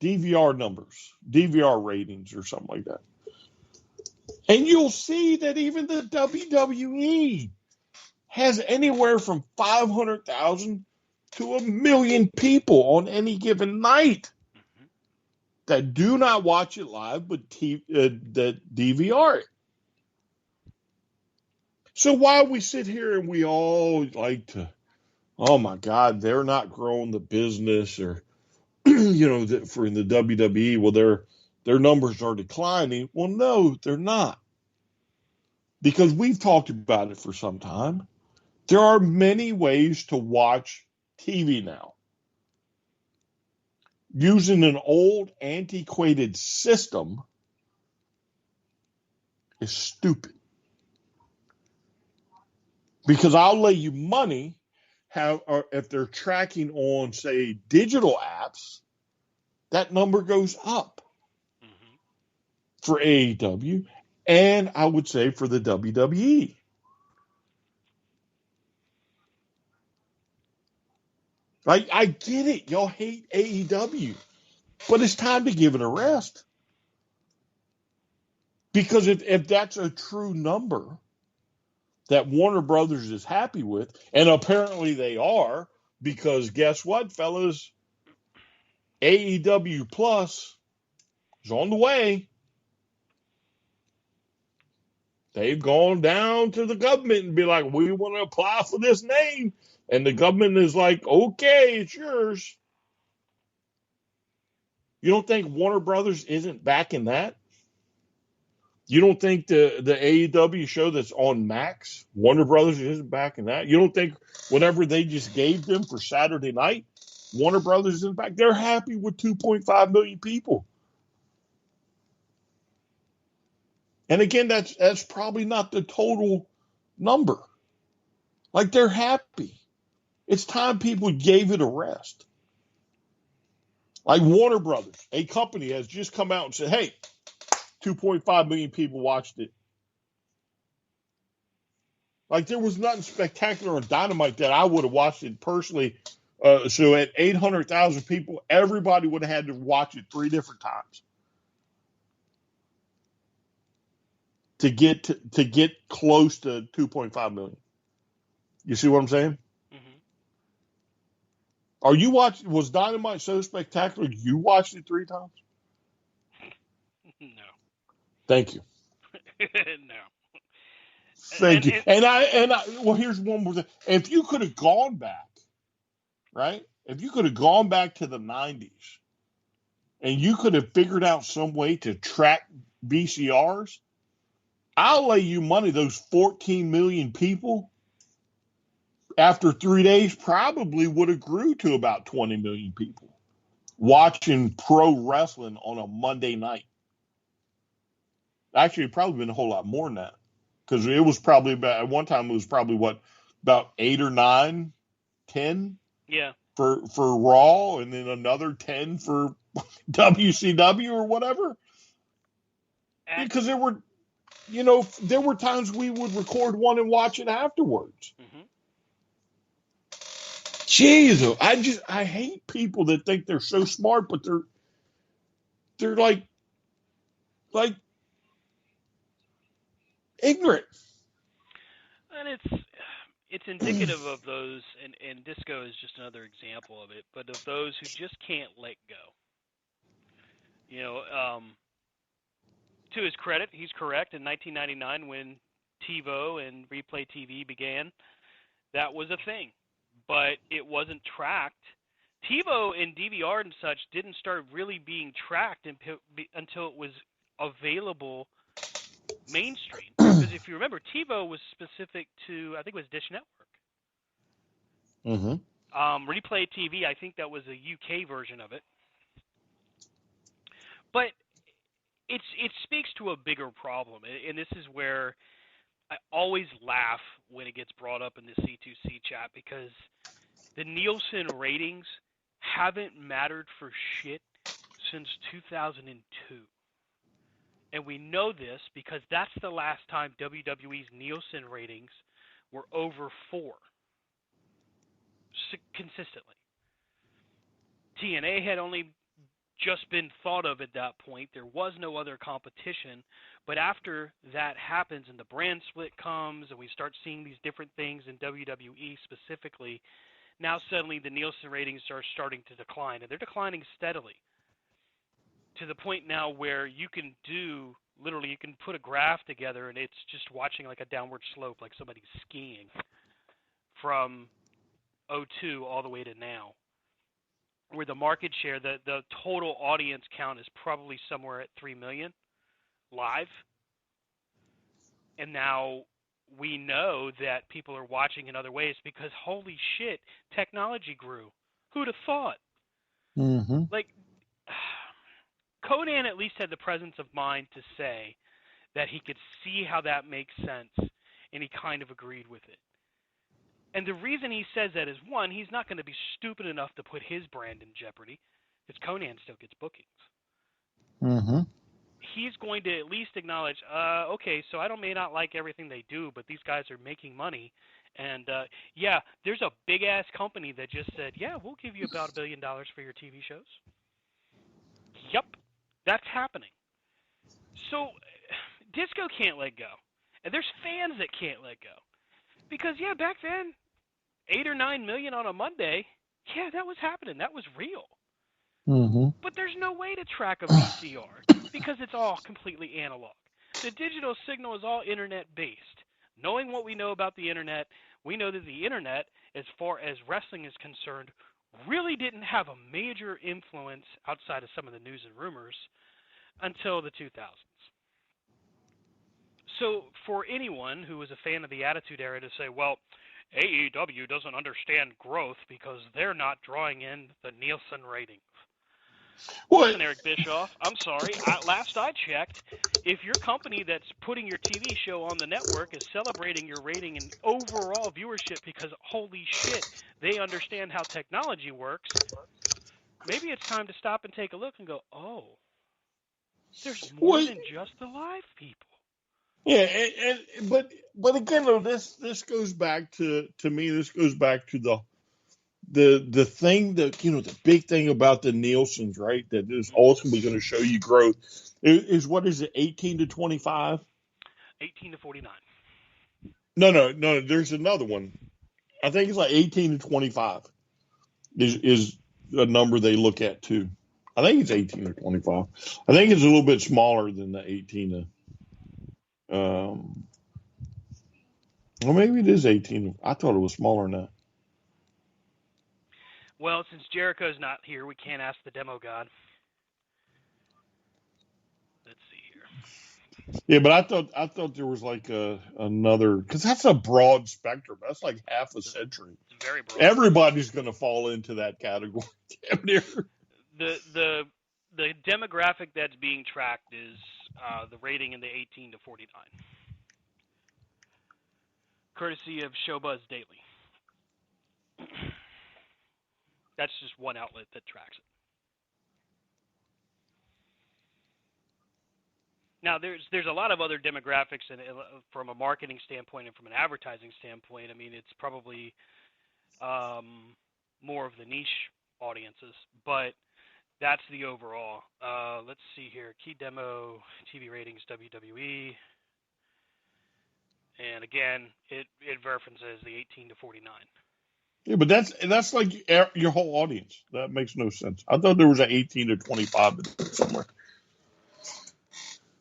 DVR numbers, DVR ratings, or something like that. And you'll see that even the WWE has anywhere from 500,000 to 1,000,000 people on any given night Mm-hmm. that do not watch it live, but that DVR it. So while we sit here and we all like to, oh my God, they're not growing the business, or for the WWE, well, their numbers are declining. Well, no, they're not, because we've talked about it for some time. There are many ways to watch TV now. Using an old, antiquated system is stupid. Because I'll lay you money if they're tracking on, say, digital apps, that number goes up Mm-hmm. for AEW, and I would say for the WWE. Like, I get it. Y'all hate AEW, but it's time to give it a rest. Because if that's a true number that Warner Brothers is happy with, and apparently they are, because guess what, fellas? AEW Plus is on the way. They've gone down to the government and be like, we want to apply for this name. And the government is like, okay, it's yours. You don't think Warner Brothers isn't backing that? You don't think the AEW show that's on Max, Warner Brothers isn't backing that? You don't think whatever they just gave them for Saturday night, Warner Brothers isn't back? They're happy with 2.5 million people. And again, that's probably not the total number. Like, they're happy. It's time people gave it a rest. Like Warner Brothers, a company, has just come out and said, hey, 2.5 million people watched it. Like, there was nothing spectacular on Dynamite that I would have watched it personally. So at 800,000 people, everybody would have had to watch it 3 different times to get close to 2.5 million. You see what I'm saying? Mm-hmm. Are you watching? Was Dynamite so spectacular you watched it 3 times? No. Thank you. No. Thank you. And I well, here's one more thing. If you could have gone back, right? If you could have gone back to the 90s and you could have figured out some way to track VCRs, I'll lay you money those 14 million people after 3 days probably would have grew to about 20 million people watching pro wrestling on a Monday night. Actually, it probably been a whole lot more than that, because it was probably about, at one time, it was probably about 8 or 9, 10 Yeah. for Raw, and then another 10 for WCW or whatever. Because there were times we would record one and watch it afterwards. Mm-hmm. Jesus, I hate people that think they're so smart, but they're like ignorant. And it's indicative of those, and Disco is just another example of it, but of those who just can't let go. You know, to his credit, he's correct. In 1999, when TiVo and Replay TV began, that was a thing, but it wasn't tracked. TiVo and DVR and such didn't start really being tracked until it was available mainstream. Because if you remember, TiVo was specific to, I think it was Dish Network. Mm-hmm. Replay TV, I think that was a UK version of it. But it speaks to a bigger problem, and this is where I always laugh when it gets brought up in the C2C chat, because the Nielsen ratings haven't mattered for shit since 2002. And we know this because that's the last time WWE's Nielsen ratings were over 4 consistently. TNA had only just been thought of at that point. There was no other competition. But after that happens and the brand split comes and we start seeing these different things in WWE specifically, now suddenly the Nielsen ratings are starting to decline. And they're declining steadily to the point now where you can literally you can put a graph together and it's just watching like a downward slope, like somebody's skiing from 02 all the way to now, where the market share, the total audience count is probably somewhere at 3 million live. And now we know that people are watching in other ways because, holy shit, technology grew. Who'd have thought? Mm-hmm. Like, Conan at least had the presence of mind to say that he could see how that makes sense, and he kind of agreed with it. And the reason he says that is, one, he's not going to be stupid enough to put his brand in jeopardy, because Conan still gets bookings. Mm-hmm. He's going to at least acknowledge, okay, so I may not like everything they do, but these guys are making money. And, yeah, there's a big-ass company that just said, yeah, we'll give you about $1 billion for your TV shows. Yep, that's happening. So disco can't let go. And there's fans that can't let go. Because, yeah, back then, 8 or 9 million on a Monday, yeah, that was happening. That was real. Mm-hmm. But there's no way to track a VCR because it's all completely analog. The digital signal is all internet-based. Knowing what we know about the internet, we know that the internet, as far as wrestling is concerned, really didn't have a major influence outside of some of the news and rumors until the 2000s. So for anyone who was a fan of the Attitude Era to say, well, AEW doesn't understand growth because they're not drawing in the Nielsen ratings. Listen, Eric Bischoff, I'm sorry. Last I checked, if your company that's putting your TV show on the network is celebrating your rating and overall viewership because, holy shit, they understand how technology works, maybe it's time to stop and take a look and go, oh, there's more than just the live people. Yeah, but again, though, this goes back to me. This goes back to the thing that, the big thing about the Nielsen's, right? That is ultimately going to show you growth is what is it, 18 to 25? 18 to 49. No. There's another one. I think it's like 18 to 25 is a number they look at too. I think it's 18 or 25. I think it's a little bit smaller than the 18 to. Well, maybe it is 18. I thought it was smaller than that. Well, since Jericho's not here, we can't ask the demo god. Let's see here. Yeah, but I thought there was like another, because that's a broad spectrum. That's like half a century. It's very broad. Everybody's going to fall into that category. The demographic that's being tracked is the rating in the 18 to 49, courtesy of Showbuzz Daily. That's just one outlet that tracks it. Now, there's a lot of other demographics, and from a marketing standpoint and from an advertising standpoint, I mean, it's probably more of the niche audiences, but that's the overall. Let's see here. Key demo, TV ratings, WWE. And again, it references the 18 to 49. Yeah, but that's like your whole audience. That makes no sense. I thought there was an 18 to 25 somewhere.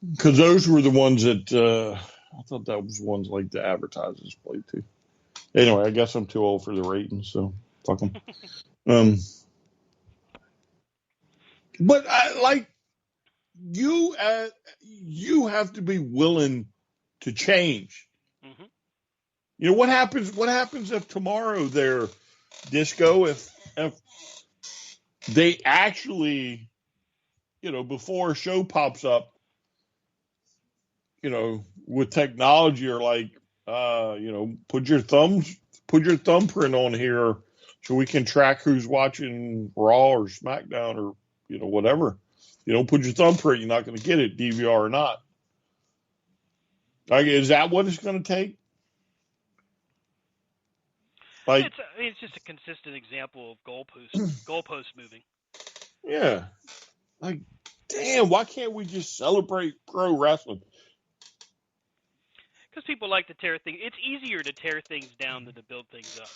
Because those were the ones that I thought that was ones like the advertisers played too. Anyway, I guess I'm too old for the ratings, so fuck them. Um, but I like you. You have to be willing to change. Hmm. You know what happens? What happens if tomorrow they're disco? If they actually, before a show pops up, with technology, are like, put your thumbprint on here, so we can track who's watching Raw or SmackDown or whatever. You don't put your thumbprint, you're not going to get it, DVR or not. Like, is that what it's going to take? Like, It's just a consistent example of goalpost moving. yeah, like, damn, why can't we just celebrate pro wrestling? Because people like to tear things. It's easier to tear things down than to build things up.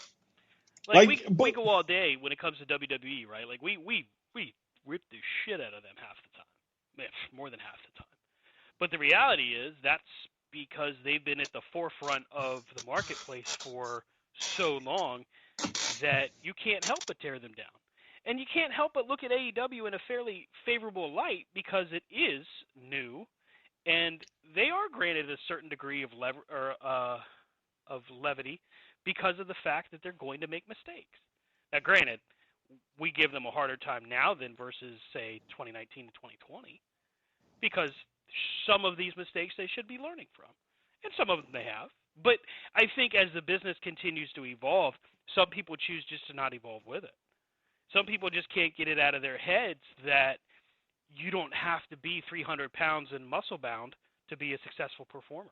Like Like, we but go all day when it comes to WWE, right? Like we rip the shit out of them half the time, more than half the time. But the reality is that's because they've been at the forefront of the marketplace for so long that you can't help but tear them down. And you can't help but look at AEW in a fairly favorable light because it is new, and they are granted a certain degree of levity because of the fact that they're going to make mistakes. Now, granted, we give them a harder time now than versus say 2019 to 2020 because some of these mistakes they should be learning from, and some of them they have. But I think as the business continues to evolve, some people choose just to not evolve with it. Some people just can't get it out of their heads that you don't have to be 300 pounds and muscle bound to be a successful performer.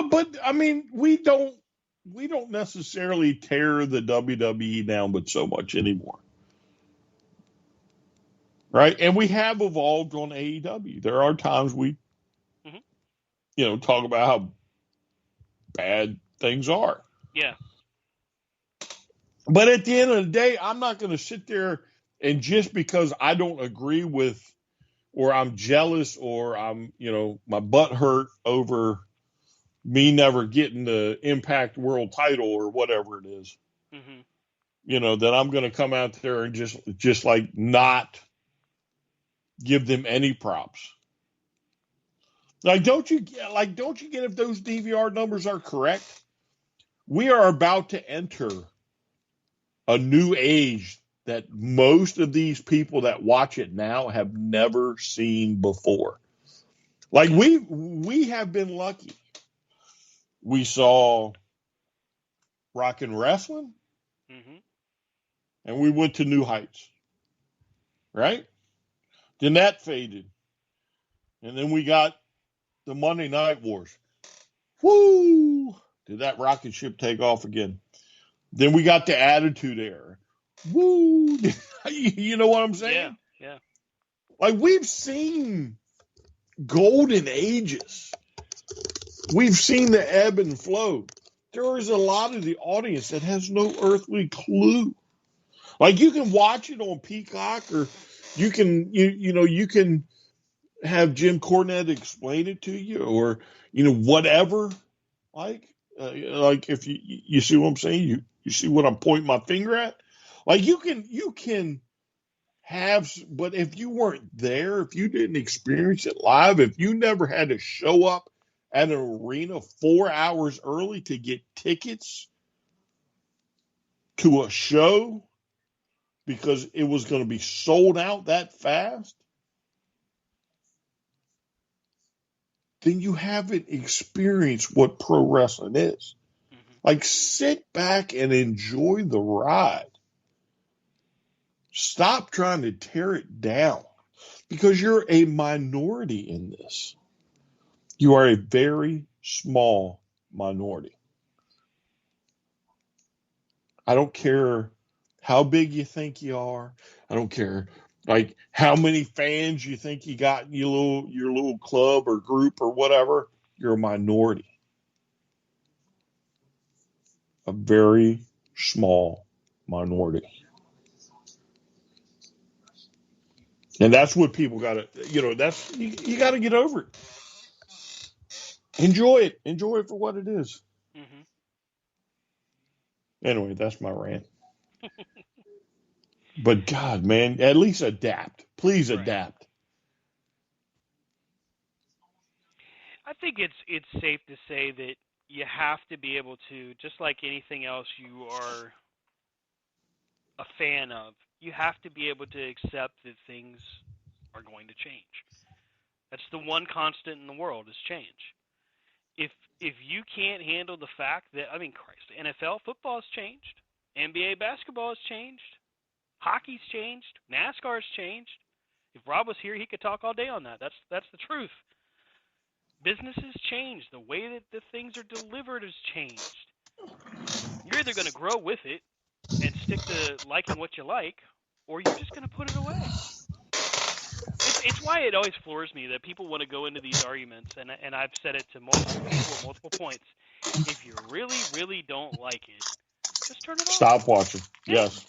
but I mean, we don't necessarily tear the WWE down, but so much anymore. Right? And we have evolved on AEW. There are times we, talk about how bad things are. Yeah. But at the end of the day, I'm not going to sit there and just because I don't agree with, or I'm jealous, or I'm, my butt hurt over me never getting the Impact World title or whatever it is, that I'm going to come out there and just like not give them any props. Like, don't you get if those DVR numbers are correct? We are about to enter a new age that most of these people that watch it now have never seen before. Like, we have been lucky. We saw rock and wrestling, and we went to new heights, right? Then that faded, and then we got the Monday Night Wars. Woo! Did that rocket ship take off again? Then we got the Attitude Era. Woo! You know what I'm saying? Yeah. Like, we've seen golden ages. We've seen the ebb and flow. There is a lot of the audience that has no earthly clue. Like, you can watch it on Peacock, or you can have Jim Cornette explain it to you, or whatever. Like if you see what I'm saying, you see what I'm pointing my finger at. Like, you can have, but if you weren't there, if you didn't experience it live, if you never had to show up at an arena 4 hours early to get tickets to a show because it was going to be sold out that fast, then you haven't experienced what pro wrestling is. Like, sit back and enjoy the ride. Stop trying to tear it down because you're a minority in this. You are a very small minority. I don't care how big you think you are. I don't care like how many fans you think you got in your little club or group or whatever. You're a minority. A very small minority. And that's what people got to, that's, you got to get over it. Enjoy it. Enjoy it for what it is. Anyway, that's my rant. But God, man, at least adapt. Please Right. adapt. I think it's safe to say that you have to be able to, just like anything else you are a fan of, you have to be able to accept that things are going to change. That's the one constant in the world is change. If if you can't handle the fact that, I mean, Christ, NFL football has changed, NBA basketball has changed, hockey's changed, NASCAR's changed. If Rob was here, he could talk all day on that. That's the truth. Businesses change. The way that the things are delivered has changed. You're either going to grow with it and stick to liking what you like, or you're just going to put it away. It's why it always floors me that people want to go into these arguments, and I've said it to multiple people at multiple points. If you really, really don't like it, just turn it off. Stop watching. Yeah. Yes.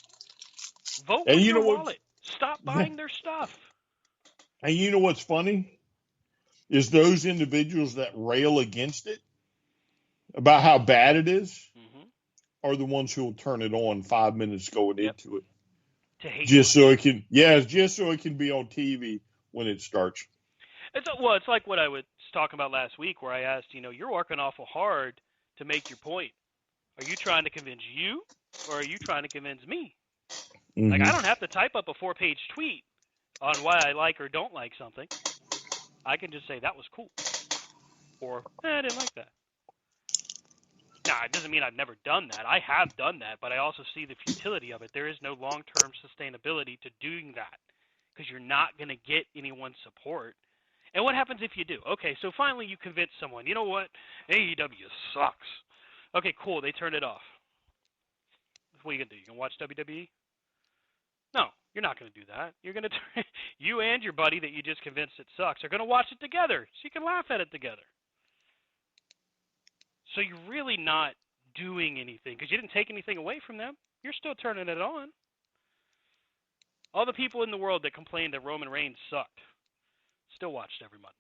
Vote And with you your know what? wallet. Stop buying their stuff. And you know what's funny? Is those individuals that rail against it about how bad it is are the ones who will turn it on 5 minutes going into it. To hate just watch. so it can, just so it can be on TV when it starts. It's like what I was talking about last week, where I asked, you're working awful hard to make your point. Are you trying to convince you, or are you trying to convince me? Mm-hmm. Like, I don't have to type up a 4-page tweet on why I like or don't like something. I can just say that was cool, or I didn't like that. Now, it doesn't mean I've never done that. I have done that, but I also see the futility of it. There is no long-term sustainability to doing that because you're not going to get anyone's support. And what happens if you do? Okay, so finally you convince someone, you know what? AEW sucks. Okay, cool. They turn it off. What are you going to do? You going to watch WWE? No, you're not going to do that. You're going to you and your buddy that you just convinced it sucks are going to watch it together so you can laugh at it together. So you're really not doing anything because you didn't take anything away from them. You're still turning it on. All the people in the world that complained that Roman Reigns sucked still watched every Monday.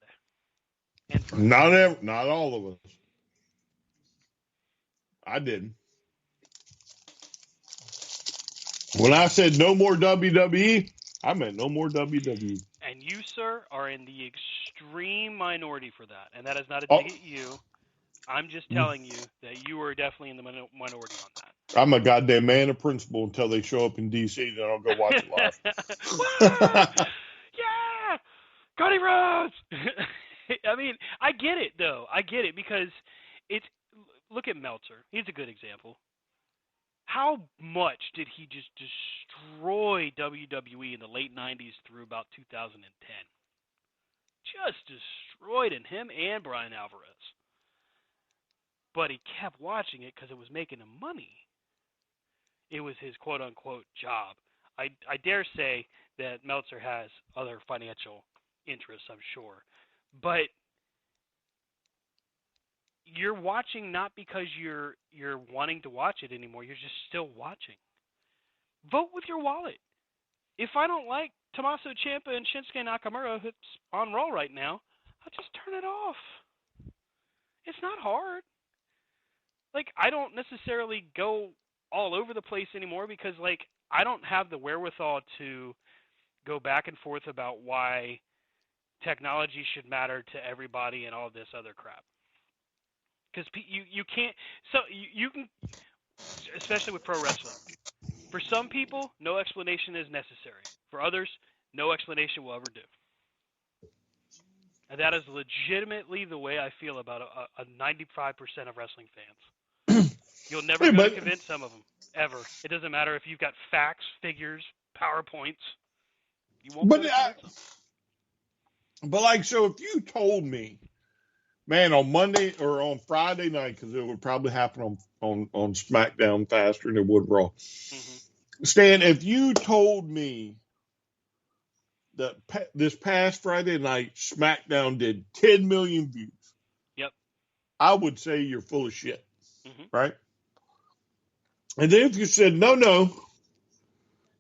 And Friday. Not all of us. I didn't. When I said no more WWE, I meant no more WWE. And you, sir, are in the extreme minority for that. And that is not a dig at you. I'm just telling you that you are definitely in the minority on that. I'm a goddamn man of principle until they show up in D.C. Then I'll go watch it live. Yeah! Cody Rhodes! I mean, I get it, though. I get it because it's – look at Meltzer. He's a good example. How much did he just destroy WWE in the late 90s through about 2010? Just destroyed him and Brian Alvarez. But he kept watching it because it was making him money. It was his quote-unquote job. I dare say that Meltzer has other financial interests, I'm sure. But you're watching not because you're wanting to watch it anymore. You're just still watching. Vote with your wallet. If I don't like Tommaso Ciampa and Shinsuke Nakamura, who's on Raw right now, I'll just turn it off. It's not hard. Like, I don't necessarily go all over the place anymore because, like, I don't have the wherewithal to go back and forth about why technology should matter to everybody and all this other crap. Because you can't – so you can – especially with pro wrestling. For some people, no explanation is necessary. For others, no explanation will ever do. And that is legitimately the way I feel about a 95% of wrestling fans. You'll never be able to convince some of them, ever. It doesn't matter if you've got facts, figures, PowerPoints. You won't be able to convince them. But, like, so if you told me, man, on Monday or on Friday night, because it would probably happen on SmackDown faster than it would Raw. Mm-hmm. Stan, if you told me that this past Friday night, SmackDown did 10 million views, yep, I would say you're full of shit, right? And then if you said, no,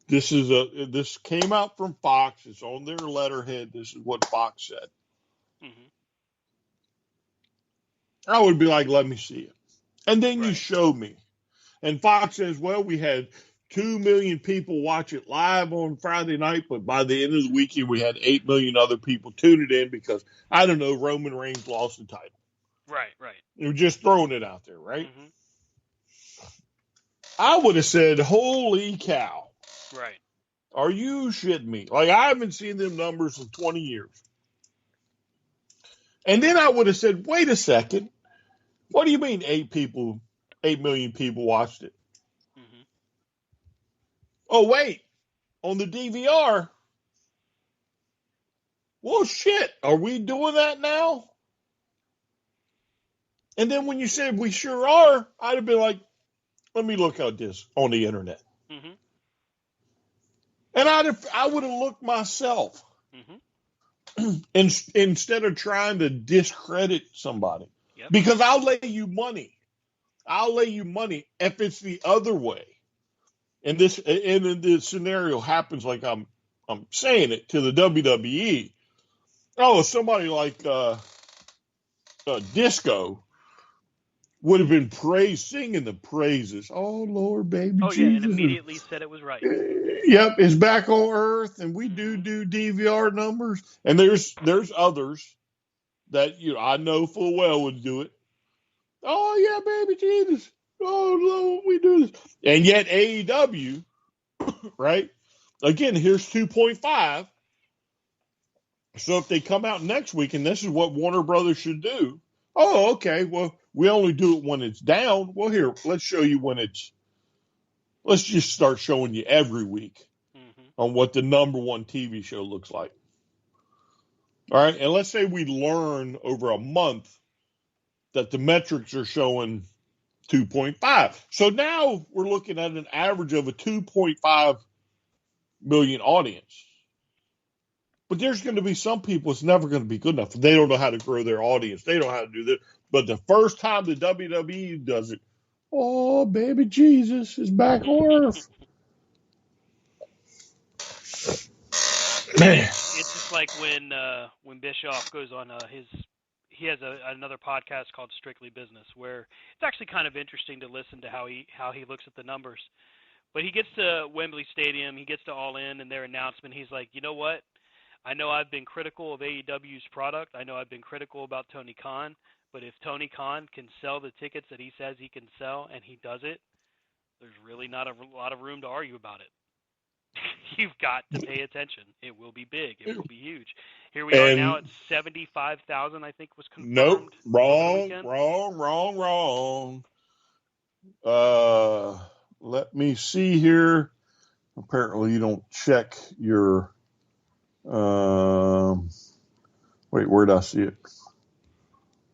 this came out from Fox, it's on their letterhead, this is what Fox said. Mm-hmm. I would be like, let me see it. And then you show me. And Fox says, well, we had 2 million people watch it live on Friday night, but by the end of the weekend, we had 8 million other people tuning in because, I don't know, Roman Reigns lost the title. Right. You're just throwing it out there, right? Mm-hmm. I would have said, holy cow. Right. Are you shitting me? Like, I haven't seen them numbers in 20 years. And then I would have said, wait a second. What do you mean 8 million people watched it? Mm-hmm. Oh, wait. On the DVR? Well, shit. Are we doing that now? And then when you said we sure are, I'd have been like, let me look at this on the internet. Mm-hmm. And I would have looked myself instead of trying to discredit somebody. Yep. Because I'll lay you money. If it's the other way. And this scenario happens like I'm saying it to the WWE. Oh, somebody like Disco would have been singing the praises. Oh, Lord, baby Oh, Jesus. yeah, and immediately said it was right. Yep, it's back on Earth, and we do DVR numbers. And there's others that I know full well would do it. Oh, yeah, baby Jesus. Oh, Lord, we do this. And yet AEW, right? Again, here's 2.5. So if they come out next week, and this is what Warner Brothers should do. Oh, okay. Well, we only do it when it's down. Well, here, let's show you let's just start showing you every week on what the number one TV show looks like. All right. And let's say we learn over a month that the metrics are showing 2.5. So now we're looking at an average of a 2.5 million audience. But there's going to be some people it's never going to be good enough. They don't know how to grow their audience. They don't know how to do this. But the first time the WWE does it, oh, baby Jesus is back on Earth. Man. It's just like when Bischoff goes on he has another podcast called Strictly Business, where it's actually kind of interesting to listen to how he looks at the numbers. But he gets to Wembley Stadium, he gets to All In, and their announcement, he's like, you know what? I know I've been critical of AEW's product. I know I've been critical about Tony Khan. But if Tony Khan can sell the tickets that he says he can sell, and he does it, there's really not a lot of room to argue about it. You've got to pay attention. It will be big. It will be huge. Here we are now at 75,000, I think, was confirmed. Nope. Wrong. Let me see here. Apparently you don't check your wait, where'd I see it?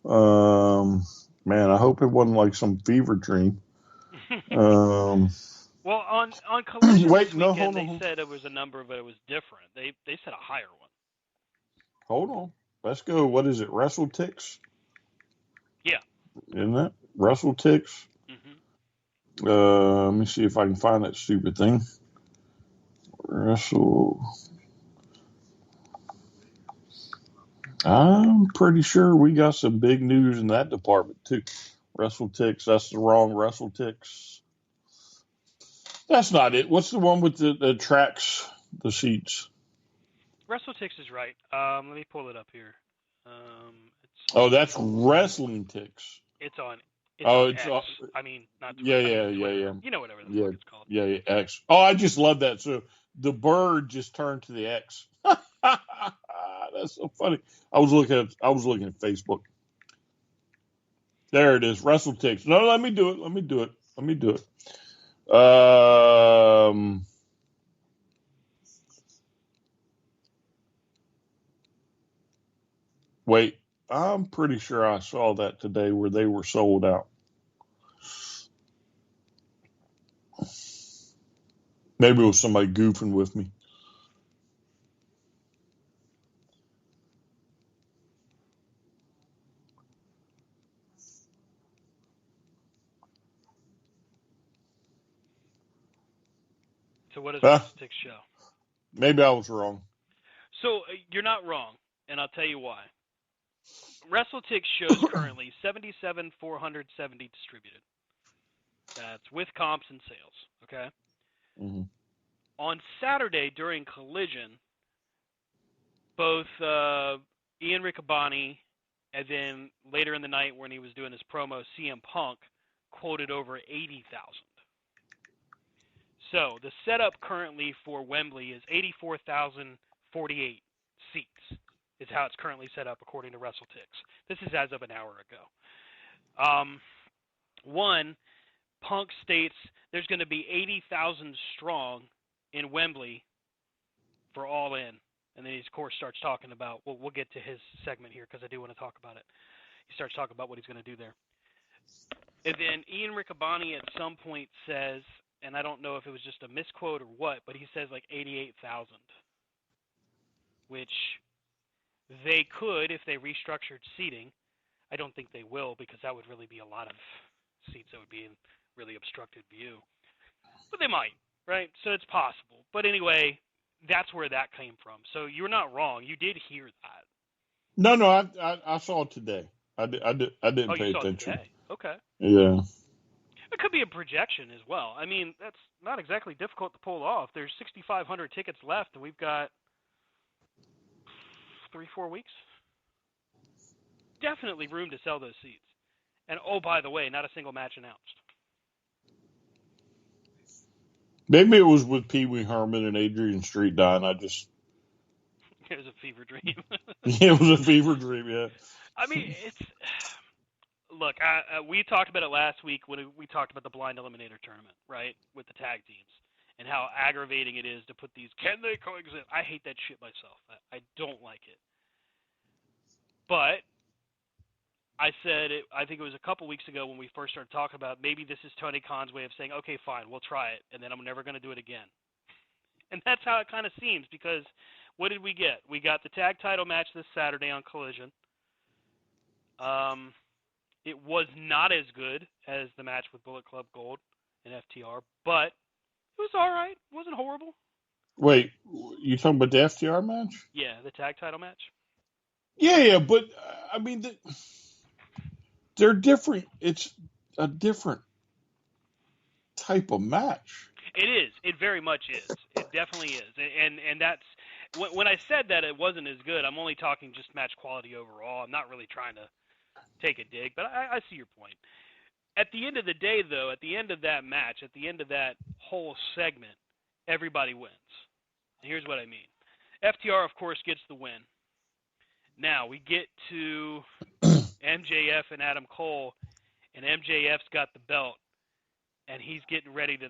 Man, I hope it wasn't like some fever dream. Well, on Collision this weekend, hold they said it was a number, but it was different. They said a higher one. Hold on. Let's go. What is it? WrestleTix? Yeah. Isn't that? WrestleTix? Let me see if I can find that stupid thing. I'm pretty sure we got some big news in that department, too. WrestleTix. That's the wrong WrestleTix. That's not it. What's the one with the tracks, the seats? WrestleTix is right. Let me pull it up here. That's WrestlingTix. It's on X. I mean, not Twitter. Yeah. You know, whatever the fuck it's called. Yeah, X. Oh, I just love that. So the bird just turned to the X. That's so funny. I was looking at Facebook. There it is. WrestleTix. No, let me do it. Wait, I'm pretty sure I saw that today where they were sold out. Maybe it was somebody goofing with me. So what does WrestleTix show? Maybe I was wrong. So you're not wrong, and I'll tell you why. WrestleTix shows currently 77,470 distributed. That's with comps and sales. Okay. Mm-hmm. On Saturday during Collision, both Ian Riccaboni and then later in the night when he was doing his promo, CM Punk quoted over 80,000. So the setup currently for Wembley is 84,048 seats is how it's currently set up according to WrestleTix. This is as of an hour ago. One, Punk states there's going to be 80,000 strong in Wembley for All In. And then he, of course, starts talking about, well, we'll get to his segment here because I do want to talk about it. He starts talking about what he's going to do there. And then Ian Riccaboni at some point says, and I don't know if it was just a misquote or what, but he says like 88,000, which they could if they restructured seating. I don't think they will because that would really be a lot of seats that would be in really obstructed view. But they might, right? So it's possible. But anyway, that's where that came from. So you're not wrong. You did hear that. No, I saw it today. I didn't pay You saw attention. It today. Okay. Yeah. It could be a projection as well. I mean, that's not exactly difficult to pull off. There's 6,500 tickets left, and we've got 3-4 weeks. Definitely room to sell those seats. And oh, by the way, not a single match announced. Maybe it was with Pee Wee Herman and Adrian Street dying. It was a fever dream. Yeah, it was a fever dream. Yeah. I mean, look. We talked about it last week when we talked about the blind eliminator tournament, right, with the tag teams, and how aggravating it is to put these. Can they coexist? I hate that shit myself. I don't like it. But I said it. I think it was a couple weeks ago when we first started talking about maybe this is Tony Khan's way of saying, okay, fine, we'll try it, and then I'm never going to do it again. And that's how it kind of seems because what did we get? We got the tag title match this Saturday on Collision. It was not as good as the match with Bullet Club Gold and FTR, but it was all right. It wasn't horrible. Wait, you talking about the FTR match? Yeah, the tag title match. Yeah, but I mean, they're different. It's a different type of match. It is. It very much is. It definitely is. And that's when I said that it wasn't as good. I'm only talking just match quality overall. I'm not really trying to take a dig, but I see your point. At the end of the day, though, at the end of that match, at the end of that whole segment, everybody wins. And here's what I mean. FTR, of course, gets the win. Now, we get to MJF and Adam Cole, and MJF's got the belt, and he's getting ready to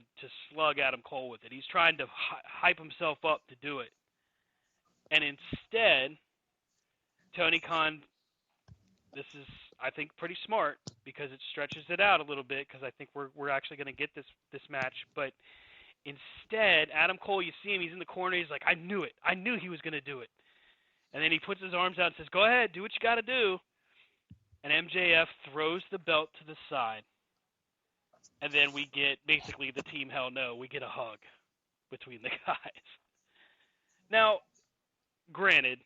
slug Adam Cole with it. He's trying to hype himself up to do it. And instead, Tony Khan, this is, I think, pretty smart because it stretches it out a little bit because I think we're actually going to get this match. But instead, Adam Cole, you see him, he's in the corner. He's like, I knew it. I knew he was going to do it. And then he puts his arms out and says, go ahead, do what you got to do. And MJF throws the belt to the side. And then we get, basically, the Team Hell No. We get a hug between the guys. Now, granted,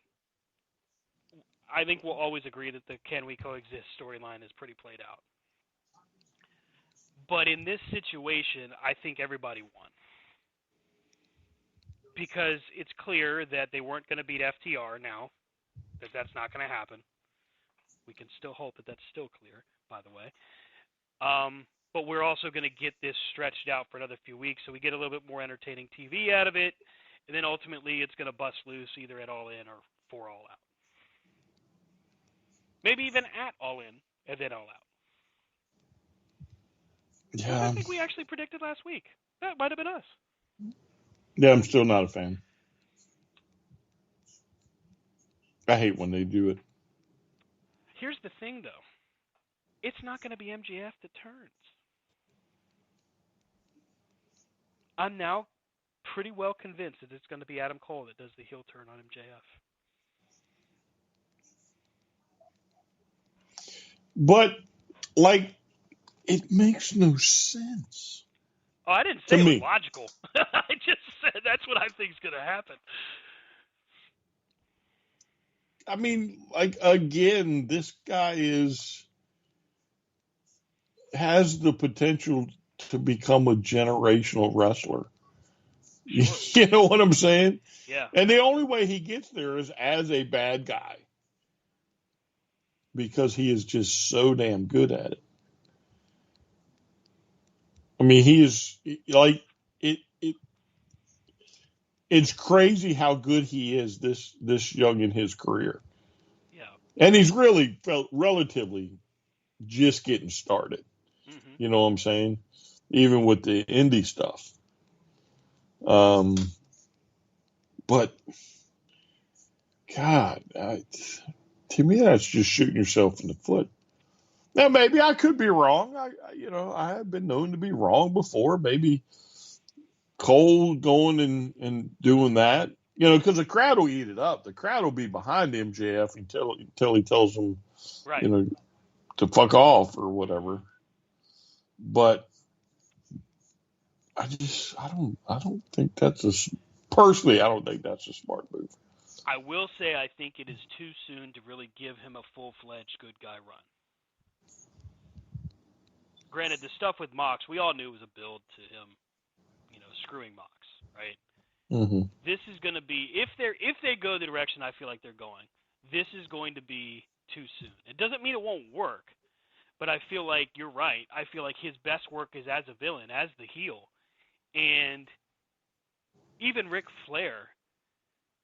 I think we'll always agree that the Can We Coexist storyline is pretty played out. But in this situation, I think everybody won. Because it's clear that they weren't going to beat FTR now. That's not going to happen. We can still hope that that's still clear, by the way. But we're also going to get this stretched out for another few weeks, so we get a little bit more entertaining TV out of it. And then ultimately it's going to bust loose either at All In or for All Out. Maybe even at All In and then All Out. Yeah. I think we actually predicted last week. That might have been us. Yeah, I'm still not a fan. I hate when they do it. Here's the thing, though. It's not going to be MJF that turns. I'm now pretty well convinced that it's going to be Adam Cole that does the heel turn on MJF. But, like, it makes no sense. Oh, I didn't say it was logical. I just said that's what I think is going to happen. I mean, like, again, this guy has the potential to become a generational wrestler. Sure. You know what I'm saying? Yeah. And the only way he gets there is as a bad guy because he is just so damn good at it. I mean, he is like it. It's crazy how good he is this young in his career, Yeah. and he's really felt relatively just getting started. Mhm. You know what I'm saying? Even with the indie stuff. Um, but God, to me, that's just shooting yourself in the foot. Now, maybe I could be wrong. I have been known to be wrong before. Maybe Cole going and doing that, because the crowd will eat it up. The crowd will be behind MJF until he tells them, Right. you know, to fuck off or whatever. But I don't think personally, I don't think that's a smart move. I will say I think it is too soon to really give him a full-fledged good guy run. Granted, the stuff with Mox, we all knew it was a build to him, screwing Mox, right? Mm-hmm. This is going to be if they go the direction I feel like they're going. This is going to be too soon. It doesn't mean it won't work, but I feel like you're right. I feel like his best work is as a villain, as the heel, and even Ric Flair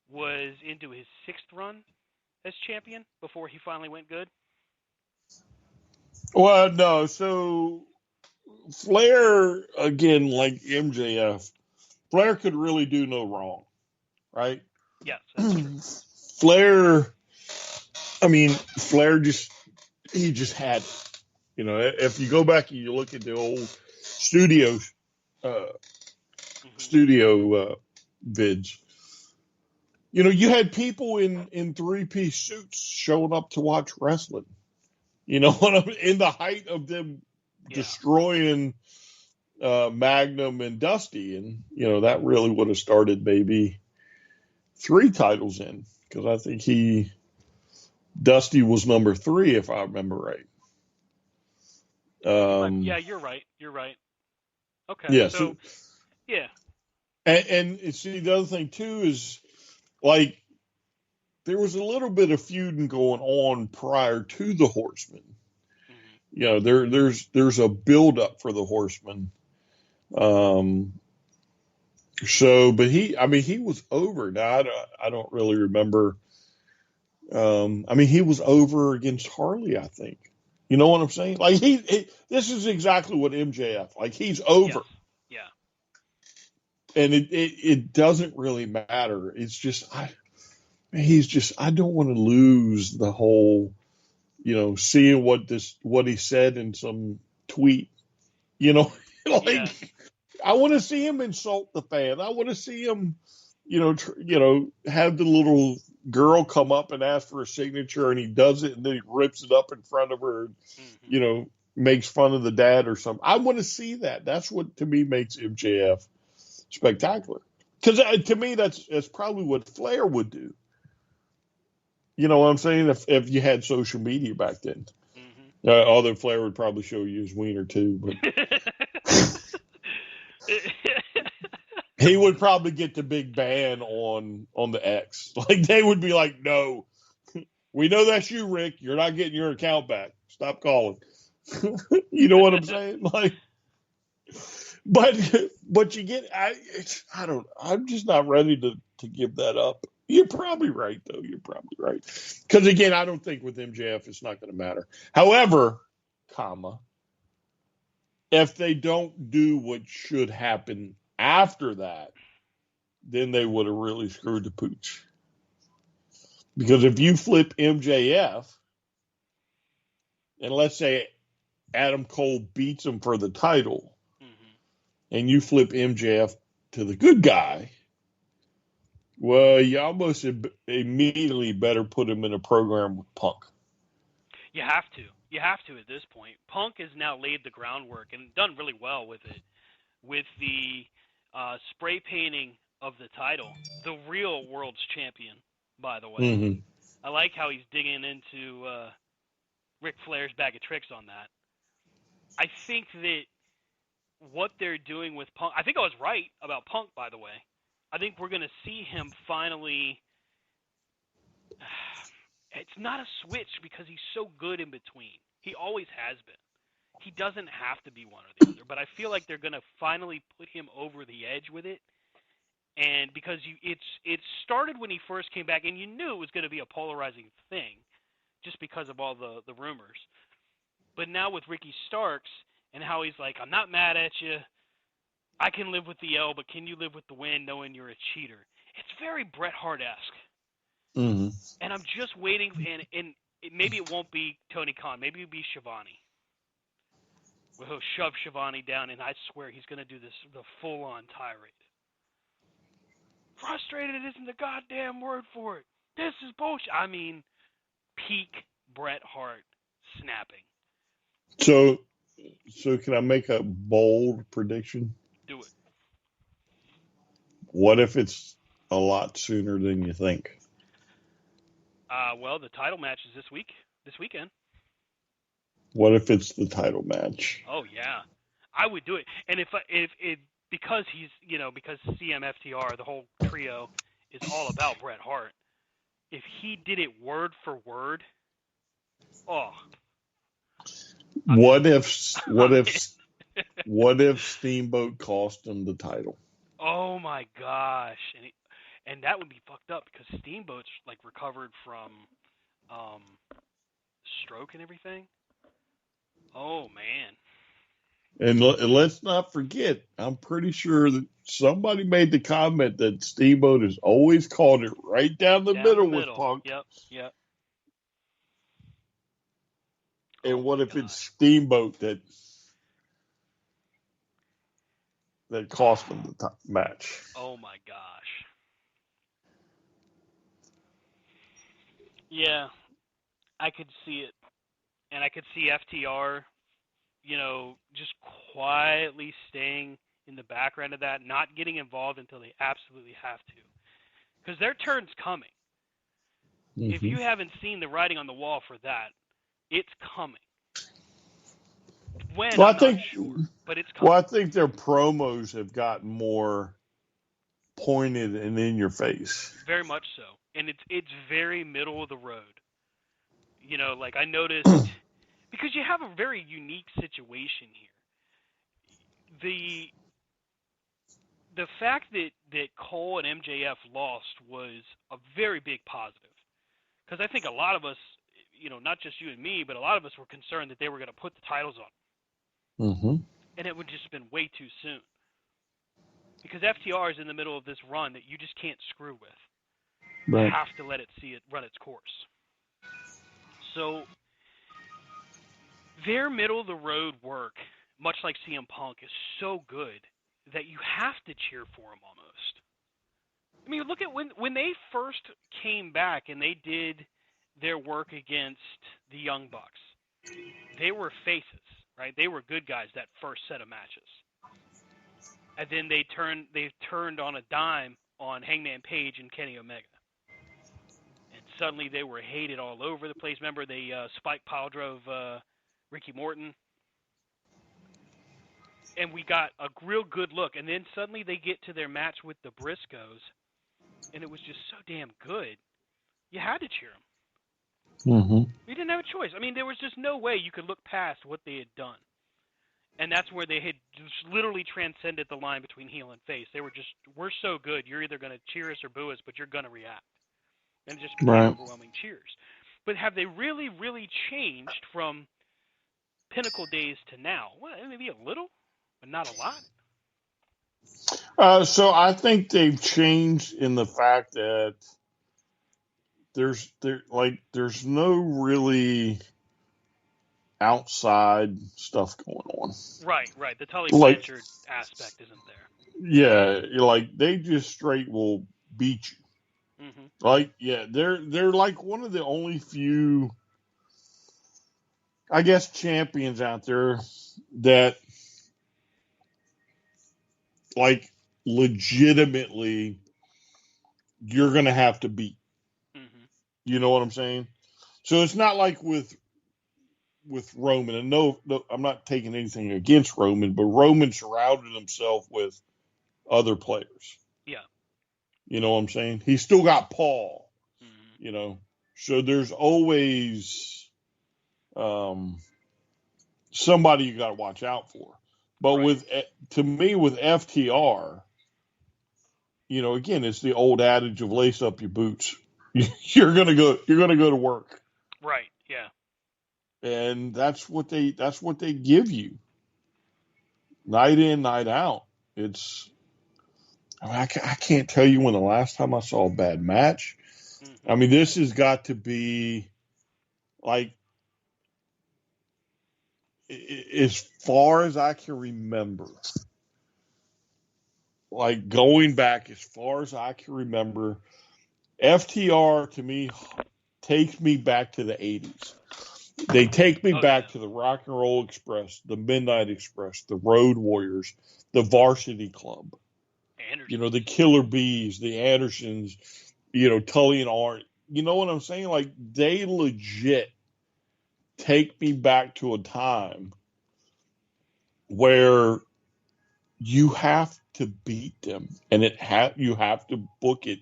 was into his 6th run as champion before he finally went good. Well, no. So Flair again, like MJF, Flair could really do no wrong, right? Yes, that's true. Flair, I mean, Flair he just had it. If you go back and you look at the old studio uh, Mm-hmm. studio vids, you had people in 3-piece suits showing up to watch wrestling. What I'm in the height of them Yeah. destroying Magnum and Dusty, and that really would have started maybe 3 titles in because I think Dusty was number 3 if I remember right. Yeah, you're right. You're right. Okay, Yeah. so So, yeah. and see the other thing too is like there was a little bit of feuding going on prior to the Horsemen. Mm-hmm. There's a build up for the Horsemen. So, but he was over. Now I don't really remember. He was over against Harley, I think. You know what I'm saying? Like this is exactly what MJF. Like he's over, Yes. Yeah. and it doesn't really matter. It's just I don't want to lose the whole, seeing what he said in some tweet. You know, Yeah. like I want to see him insult the fan. I want to see him, have the little girl come up and ask for a signature, and he does it, and then he rips it up in front of her, and, Mm-hmm. makes fun of the dad or something. I want to see that. That's what to me makes MJF spectacular. Because to me, that's probably what Flair would do. You know what I'm saying? If you had social media back then, Mm-hmm. although Flair would probably show you his wiener too, but he would probably get the big ban on the X. Like they would be like, "No, we know that's you, Rick. You're not getting your account back. Stop calling." You know what I'm saying? Like, but you get I don't. I'm just not ready to give that up. You're probably right, though. You're probably right. Because again, I don't think with MJF it's not going to matter. However, if they don't do what should happen after that, then they would have really screwed the pooch. Because if you flip MJF, and let's say Adam Cole beats him for the title, Mm-hmm. and you flip MJF to the good guy, well, you almost immediately better put him in a program with Punk. You have to. You have to at this point. Punk has now laid the groundwork and done really well with it, with the spray painting of the title. The real world's champion, by the way. Mm-hmm. I like how he's digging into Ric Flair's bag of tricks on that. I think that what they're doing with Punk. I think I was right about Punk, by the way. I think we're going to see him finally. It's not a switch because he's so good in between. He always has been. He doesn't have to be one or the other, but I feel like they're going to finally put him over the edge with it. And because it started when he first came back, and you knew it was going to be a polarizing thing, just because of all the rumors. But now with Ricky Starks and how he's like, I'm not mad at you. I can live with the L, but can you live with the win knowing you're a cheater? It's very Bret Hart-esque. Mm-hmm. And I'm just waiting, and maybe it won't be Tony Khan. Maybe it'll be Schiavone. Where he'll shove Schiavone down, and I swear he's going to do the full-on tirade. Frustrated isn't the goddamn word for it. This is bullshit. I mean, peak Bret Hart snapping. So can I make a bold prediction? Do it. What if it's a lot sooner than you think? Well, the title match is this weekend. What if it's the title match? Oh yeah, I would do it. And if because he's because CMFTR, the whole trio is all about Bret Hart. If he did it word for word, What if Steamboat cost him the title? Oh my gosh, and that would be fucked up because Steamboat's like recovered from stroke and everything. Oh man. And let's not forget, I'm pretty sure that somebody made the comment that Steamboat has always called it right down the middle with Punk. Yep. And what if it's Steamboat that cost him the match? Oh my gosh. Yeah, I could see it, and I could see FTR, just quietly staying in the background of that, not getting involved until they absolutely have to, because their turn's coming. Mm-hmm. If you haven't seen the writing on the wall for that, it's coming. When, I'm not sure, but it's coming. Well, I think their promos have gotten more pointed and in your face. Very much so, and it's very middle of the road. Like I noticed, because you have a very unique situation here. The fact that Cole and MJF lost was a very big positive, because I think a lot of us, not just you and me, but a lot of us were concerned that they were going to put the titles on, mm-hmm. and it would just been way too soon. Because FTR is in the middle of this run that you just can't screw with. Right. You have to let it run its course. So their middle of the road work, much like CM Punk, is so good that you have to cheer for him almost. I mean, look at when they first came back and they did their work against the Young Bucks. They were faces, right? They were good guys that first set of matches. And then they turned on a dime on Hangman Page and Kenny Omega. And suddenly they were hated all over the place. Remember, they Spike pile drove Ricky Morton. And we got a real good look. And then suddenly they get to their match with the Briscoes. And it was just so damn good. You had to cheer them. Mm-hmm. You didn't have a choice. I mean, there was just no way you could look past what they had done. And that's where they had just literally transcended the line between heel and face. They were just, we're so good, you're either going to cheer us or boo us, but you're going to react. And it just became overwhelming cheers. But have they really, really changed from Pinnacle days to now? Well, maybe a little, but not a lot. So I think they've changed in the fact that there's no really outside stuff going on. Right. The Tully Blanchard aspect isn't there. Yeah, like they just straight will beat you. Mm-hmm. Like, yeah, they're like one of the only few, I guess, champions out there that like legitimately you're gonna have to beat. Mm-hmm. You know what I'm saying? So it's not like with with Roman, and no, I'm not taking anything against Roman, but Roman surrounded himself with other players. Yeah. You know what I'm saying? He's still got Paul. Mm-hmm. You know, so there's always somebody you got to watch out for. But Right. to me, with FTR, you know, again, it's the old adage of lace up your boots. You're gonna go to work, Right. Yeah. and that's what they give you night in, night out. It's I can't tell you when the last time I saw a bad match. I Mm-hmm. mean, this has got to be like as far as I can remember, like going back as far as I can remember, FTR to me takes me back to the 80s. They take me Oh yeah. back to the Rock and Roll Express, the Midnight Express, the Road Warriors, the Varsity Club, you know, Andersons. the Killer Bees, the Andersons, you know, Tully and Art. You know what I'm saying? Like, they legit take me back to a time where you have to beat them, and you have to book it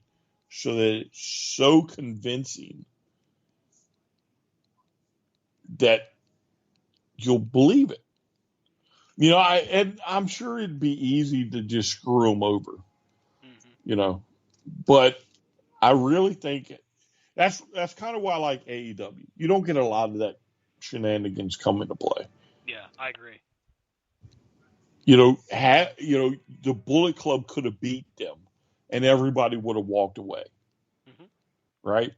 so that it's so convincing that you'll believe it. You know, and I'm sure it'd be easy to just screw them over, Mm-hmm. you know, but I really think that's kind of why I like AEW. You don't get a lot of that shenanigans come into play. Yeah, I agree. The Bullet Club could have beat them, and everybody would have walked away, Mm-hmm. right?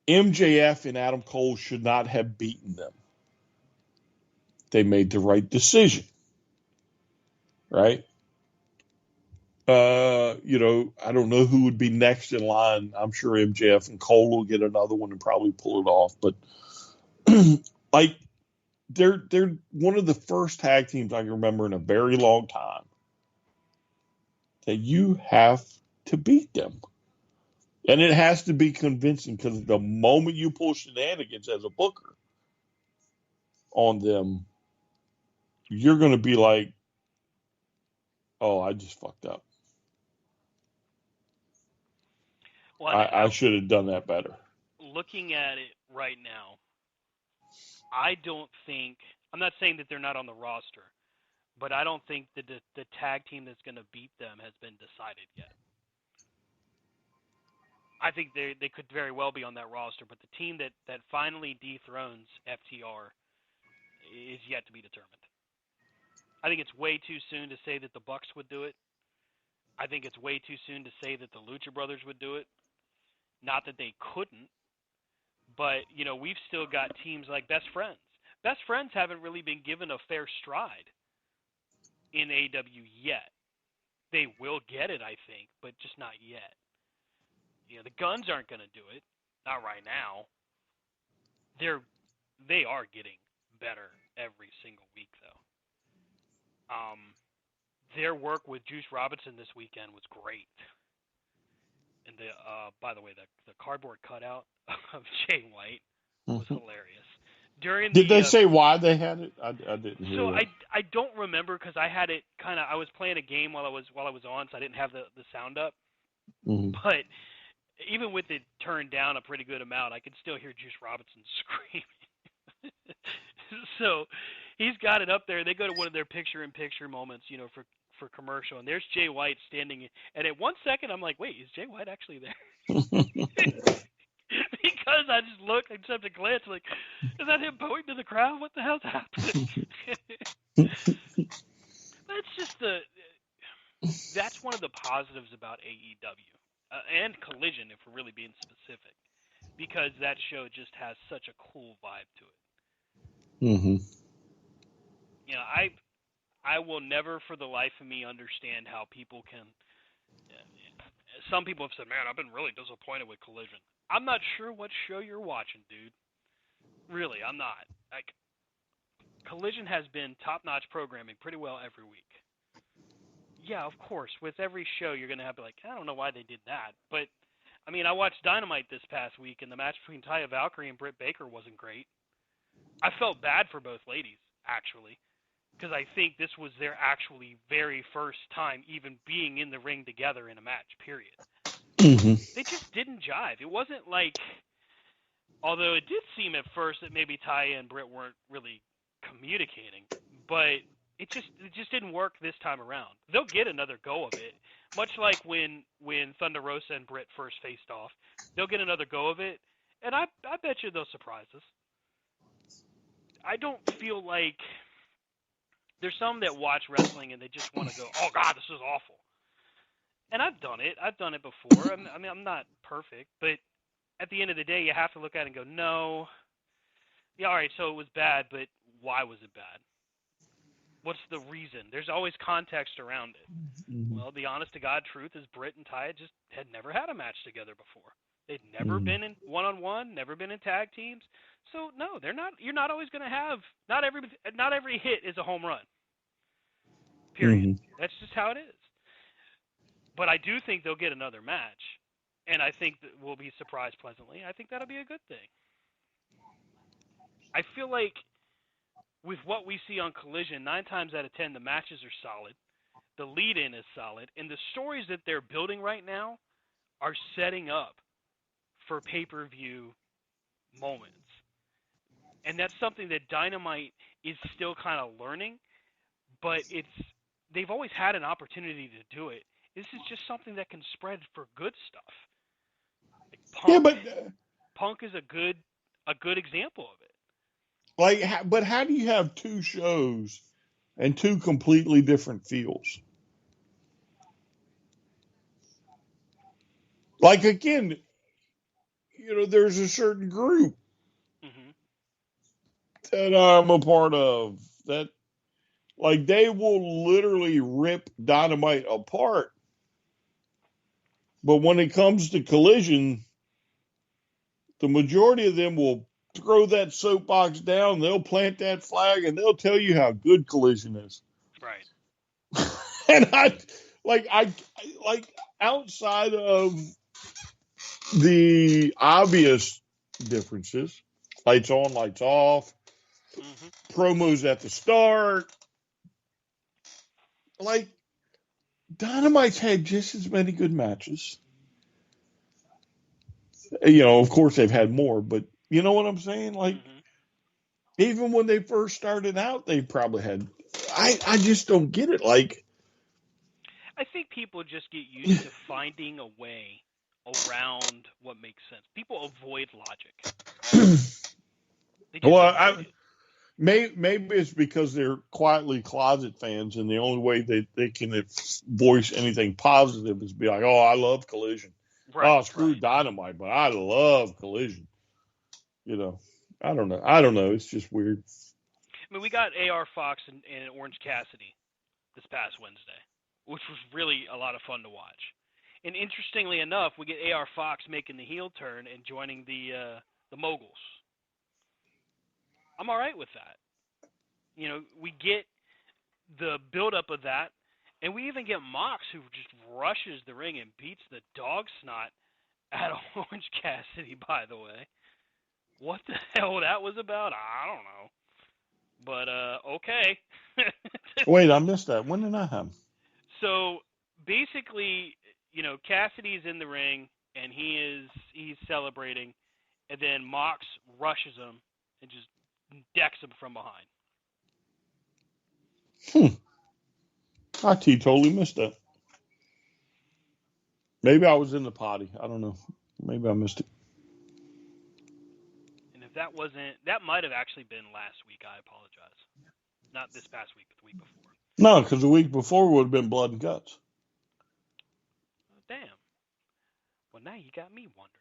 MJF and Adam Cole should not have beaten them. They made the right decision, right? I don't know who would be next in line. I'm sure MJF and Cole will get another one and probably pull it off. But like they're one of the first tag teams I can remember in a very long time that you have to beat them. And it has to be convincing because the moment you pull shenanigans as a booker on them, you're going to be like, oh, I just fucked up. Well, I should have done that better. looking at it right now, I don't think I'm not saying that they're not on the roster, but I don't think that the tag team that's going to beat them has been decided yet. I think they could very well be on that roster, but the team that finally dethrones FTR is yet to be determined. I think it's way too soon to say that the Bucks would do it. I think it's way too soon to say that the Lucha Brothers would do it. Not that they couldn't, but we've still got teams like Best Friends. Best Friends haven't really been given a fair stride in AEW yet. They will get it, I think, but just not yet. The Guns aren't going to do it. Not right now. They are getting better every single week, though. Their work with Juice Robinson this weekend was great. And by the way, the cardboard cutout of Jay White was Mm-hmm. hilarious. During Did they the say why they had it? I didn't so hear that. I don't remember because I had it I was playing a game while I was on, so I didn't have the sound up. Mm-hmm. But even with it turned down a pretty good amount, I could still hear Juice Robinson screaming. So he's got it up there. They go to one of their picture-in-picture moments, for commercial, and there's Jay White standing. And at 1 second, I'm like, wait, is Jay White actually there? Because I just have to glance, like, is that him pointing to the crowd? What the hell's happening? That's just that's one of the positives about AEW and Collision, if we're really being specific, because that show just has such a cool vibe to it. Mm-hmm. I will never, for the life of me, understand how people can. Some people have said, "Man, I've been really disappointed with Collision." I'm not sure what show you're watching, dude. Really, I'm not. Like, Collision has been top-notch programming pretty well every week. Yeah, of course. With every show, you're gonna have to I don't know why they did that, but I mean, I watched Dynamite this past week, and the match between Taya Valkyrie and Britt Baker wasn't great. I felt bad for both ladies, actually, because I think this was their actually very first time even being in the ring together in a match, period. Mm-hmm. They just didn't jive. It wasn't like, although it did seem at first that maybe Taya and Britt weren't really communicating, but it just didn't work this time around. They'll get another go of it, much like when Thunder Rosa and Britt first faced off. They'll get another go of it, and I bet you they'll surprise us. I don't feel like there's some that watch wrestling and they just want to go, "Oh God, this is awful." And I've done it. I've done it before. I mean, I'm not perfect, but at the end of the day, you have to look at it and go, "No, yeah, all right, so it was bad, but why was it bad? What's the reason?" There's always context around it. Mm-hmm. Well, the honest to God truth is Britt and Taya just had never had a match together before. They'd never Mm-hmm. been in one-on-one, never been in tag teams. So no, they're not. You're not always going to have. Not every hit is a home run. Period. Mm-hmm. That's just how it is. But I do think they'll get another match, and I think that we'll be surprised pleasantly. I think that'll be a good thing. I feel like with what we see on Collision, 9 times out of 10, the matches are solid. The lead-in is solid, and the stories that they're building right now are setting up for pay-per-view moments. And that's something that Dynamite is still kind of learning, but they've always had an opportunity to do it. This is just something that can spread for good stuff. Like Yeah, Punk is a good example of it. but how do you have two shows and two completely different feels? Like again, there's a certain group Hmm. that I'm a part of that, like, they will literally rip Dynamite apart. But when it comes to Collision, the majority of them will throw that soapbox down, they'll plant that flag, and they'll tell you how good Collision is. Right. And I outside of the obvious differences, lights on, lights off, Hmm. promos at the start, like Dynamite's had just as many good matches. Of course they've had more, but you know what I'm saying? Like, Hmm. even when they first started out, they probably had. I just don't get it. Like, I think people just get used to finding a way around what makes sense. People avoid logic. They just well, avoid it. maybe it's because they're quietly closet fans, and the only way they can voice anything positive is be like, "Oh, I love Collision. Oh, Right, screw right. Dynamite, but I love Collision." You know, I don't know. I don't know. It's just weird. I mean, we got AR Fox and Orange Cassidy this past Wednesday, which was really a lot of fun to watch. And interestingly enough, we get AR Fox making the heel turn and joining the Moguls. I'm all right with that. We get the buildup of that, and we even get Mox, who just rushes the ring and beats the dog snot out of Orange Cassidy. By the way, what the hell that was about, I don't know. But okay. Wait, I missed that. When did that happen? So basically, Cassidy's in the ring and he's celebrating, and then Mox rushes him and just decks him from behind. I totally missed that. Maybe I was in the potty. I don't know. Maybe I missed it. And if that might have actually been last week. I apologize. Not this past week, but the week before. No, because the week before would have been Blood and Guts. Oh, damn. Well, now you got me wondering.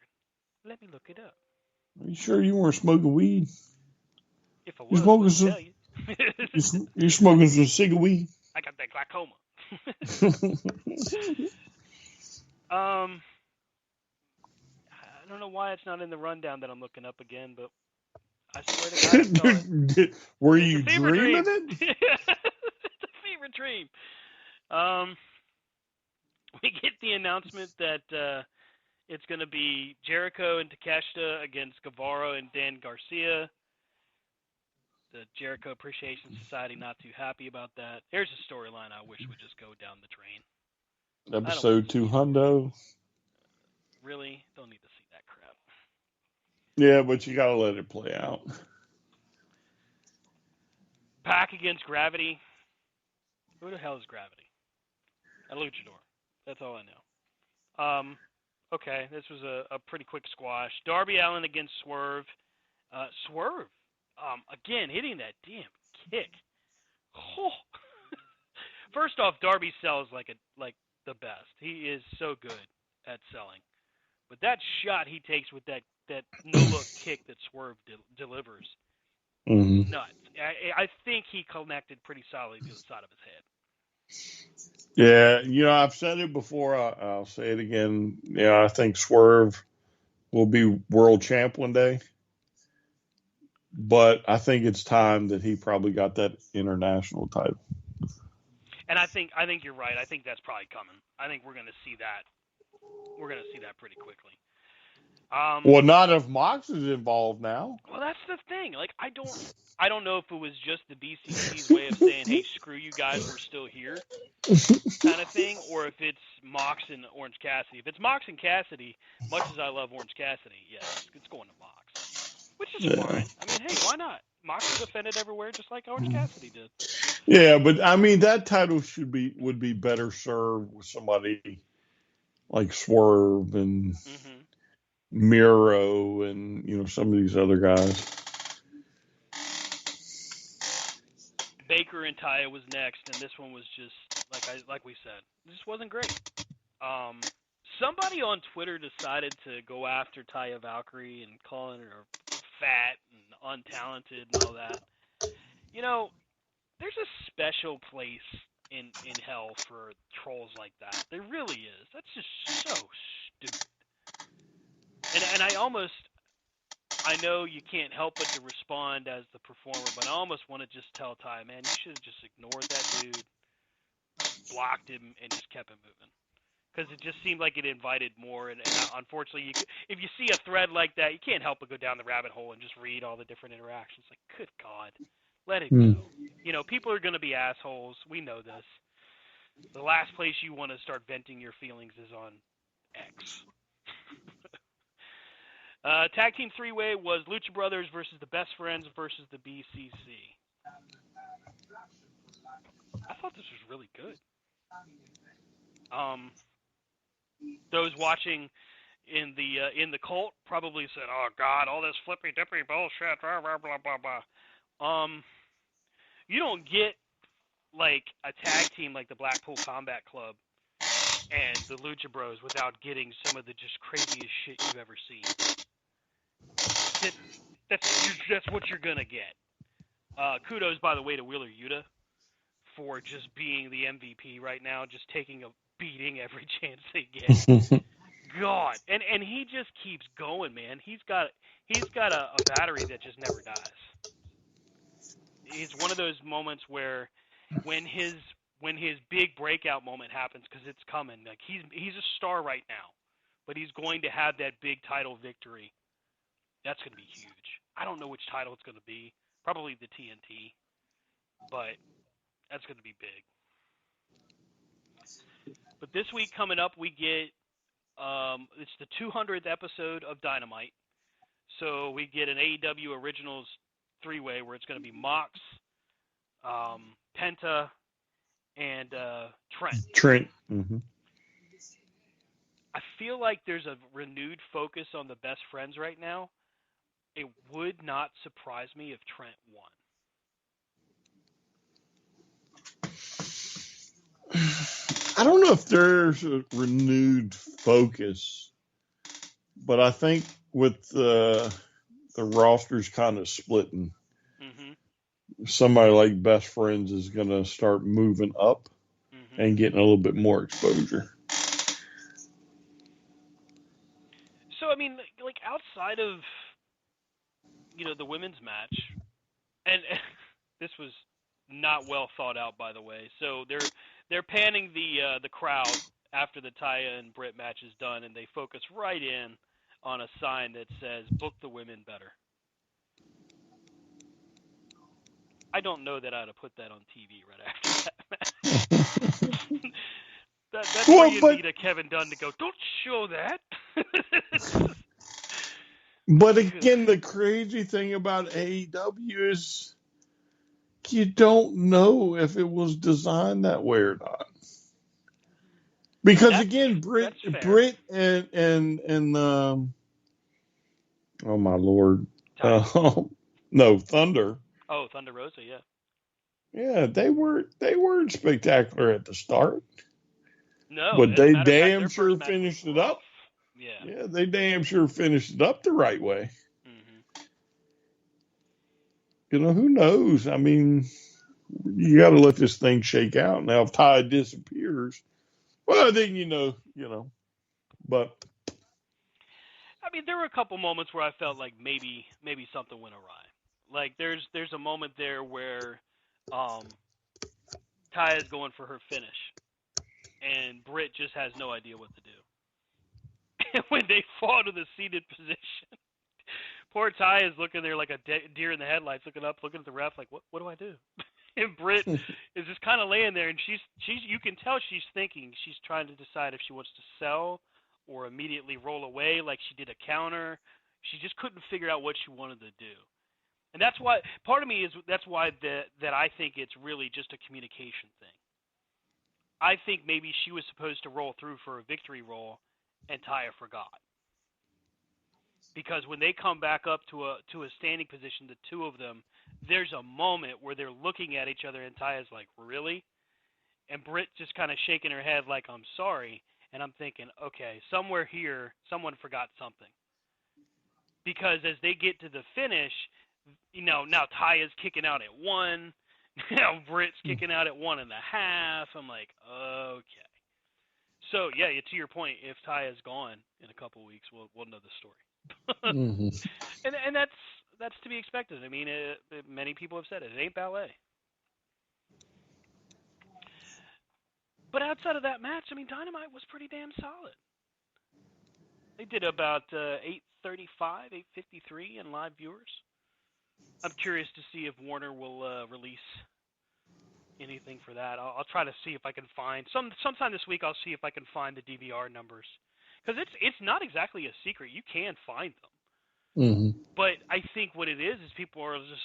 Let me look it up. Are you sure you weren't smoking weed? If I You was, I smoking wouldn't some? tell you. You smoking some cig weed? I got that glaucoma. Dude, I don't know why it's not in the rundown that I'm looking up again, but I swear to God I saw it. were It's a you fever dreaming dream. it? It's a fever dream. Um, we get the announcement that it's going to be Jericho and Takeshita against Guevara and Dan Garcia. The Jericho Appreciation Society not too happy about that. Here's a storyline I wish would just go down the drain. Episode 200. Really? Don't need to see that crap. Yeah, but you gotta let it play out. Pac against Gravity. Who the hell is Gravity? A luchador. That's all I know. Okay, this was a pretty quick squash. Darby Allin against Swerve. Swerve, again, hitting that damn kick. Oh. First off, Darby sells like the best. He is so good at selling. But that shot he takes with that no-look kick that Swerve delivers, Mm-hmm. nuts. I think he connected pretty solidly to the side of his head. Yeah, I've said it before. I'll say it again. I think Swerve will be world champ one day. But I think it's time that he probably got that international title. And I think you're right. I think that's probably coming. I think we're going to see that. We're going to see that pretty quickly. Well, not if Mox is involved now. Well, that's the thing. Like, I don't know if it was just the BCC's way of saying, "Hey, screw you guys, we're still here," kind of thing, or if it's Mox and Orange Cassidy. If it's Mox and Cassidy, much as I love Orange Cassidy, yes, it's going to Mox, which is fine. I mean, hey, why not? Mox is offended everywhere, just like Orange Cassidy did. Yeah, but I mean that title would be better served with somebody like Swerve and Miro and some of these other guys. Baker and Taya was next, and this one was just like we said, this wasn't great. Somebody on Twitter decided to go after Taya Valkyrie and calling her fat and untalented and all that. There's a special place in hell for trolls like that. There really is. That's just so stupid. And I know you can't help but to respond as the performer, but I almost want to just tell Ty, man, you should have just ignored that dude, blocked him, and just kept him moving. Because it just seemed like it invited more, and unfortunately, if you see a thread like that, you can't help but go down the rabbit hole and just read all the different interactions. Like, good God, let it go. People are going to be assholes. We know this. The last place you want to start venting your feelings is on X. Tag team three-way was Lucha Brothers versus the Best Friends versus the BCC. I thought this was really good. Those watching in the cult probably said, "Oh God, all this flippy dippy bullshit." Blah blah blah blah blah. You don't get like a tag team like the Blackpool Combat Club and the Lucha Bros without getting some of the just craziest shit you've ever seen. That's what you're gonna get. Kudos, by the way, to Wheeler Yuta for just being the MVP right now, just taking a beating every chance they get. God, and he just keeps going, man. He's got a battery that just never dies. It's one of those moments where when his big breakout moment happens, because it's coming. Like he's a star right now, but he's going to have that big title victory. That's going to be huge. I don't know which title it's going to be. Probably the TNT, but that's going to be big. But this week coming up, we get it's the 200th episode of Dynamite. So we get an AEW Originals three-way where it's going to be Mox, Penta, and Trent. Trent. Mm-hmm. I feel like there's a renewed focus on the Best Friends right now. It would not surprise me if Trent won. I don't know if there's a renewed focus, but I think with the rosters kind of splitting, somebody like Best Friends is going to start moving up and getting a little bit more exposure. So, I mean, like outside of, the women's match, and this was not well thought out, by the way. So they're panning the crowd after the Taya and Britt match is done, and they focus right in on a sign that says "Book the women better." I don't know that I'd have put that on TV right after that match. That's where Well, you but need a Kevin Dunn to go, don't show that. but again, the crazy thing about AEW is you don't know if it was designed that way or not. Because again, That's fair. Brit and oh my lord, Titus? no, Thunder. Oh, Thunder Rosa, yeah. Yeah, they weren't spectacular at the start, No, but as a they matter of fact, damn their first sure match was finished it rough. up. Yeah. Yeah, they damn sure finished it up the right way. Mhm. Who knows? I mean, you got to let this thing shake out. Now, if Ty disappears, well, then but I mean, there were a couple moments where I felt like maybe something went awry. Like there's a moment there where um Ty is going for her finish and Britt just has no idea what to do. And when they fall to the seated position, poor Ty is looking there like a deer in the headlights, looking up, looking at the ref, like, what do I do? And Britt is just kind of laying there, and she's you can tell she's thinking. She's trying to decide if she wants to sell or immediately roll away, like she did a counter. She just couldn't figure out what she wanted to do, and that's why part of me is that's why that I think it's really just a communication thing. I think maybe she was supposed to roll through for a victory roll, and Taya forgot. Because when they come back up to a standing position, the two of them, there's a moment where they're looking at each other, and Taya's like, "Really?" And Britt just kind of shaking her head like, "I'm sorry." And I'm thinking, okay, somewhere here, someone forgot something. Because as they get to the finish, now Taya's kicking out at 1. Now Britt's kicking out at 1.5. I'm like, okay. So yeah, to your point, if Taya's gone in a couple weeks, we'll know the story. mm-hmm. And that's to be expected. I mean, many people have said it. It ain't ballet. But outside of that match, I mean, Dynamite was pretty damn solid. They did about 835, 853 in live viewers. I'm curious to see if Warner will release anything for that. I'll try to see if I can find sometime this week. I'll see if I can find the DVR numbers because it's not exactly a secret. You can find them. Mm-hmm. But I think what it is people are just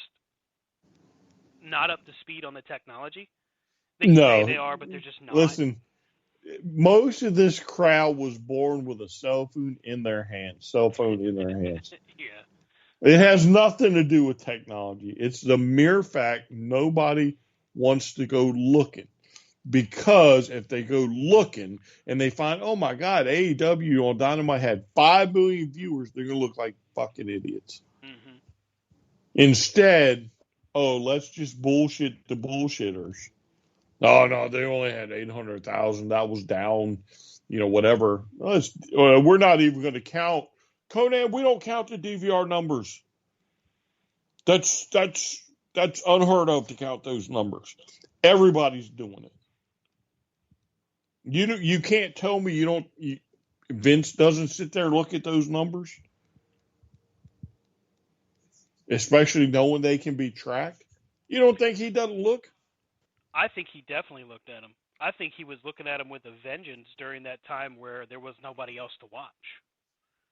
not up to speed on the technology. They say No, they are, but they're just not. listen. Most of this crowd was born with a cell phone in their hands. Yeah. It has nothing to do with technology. It's the mere fact nobody wants to go looking. Because if they go looking and they find, oh my God, AEW on Dynamite had 5 million viewers, they're going to look like fucking idiots. Mm-hmm. Instead, let's just bullshit the bullshitters. Oh, no, they only had 800,000. That was down, whatever. We're not even going to count. Conan, we don't count the DVR numbers. That's unheard of to count those numbers. Everybody's doing it. You can't tell me Vince doesn't sit there and look at those numbers, especially knowing they can be tracked. You don't think he doesn't look? I think he definitely looked at him. I think he was looking at him with a vengeance during that time where there was nobody else to watch.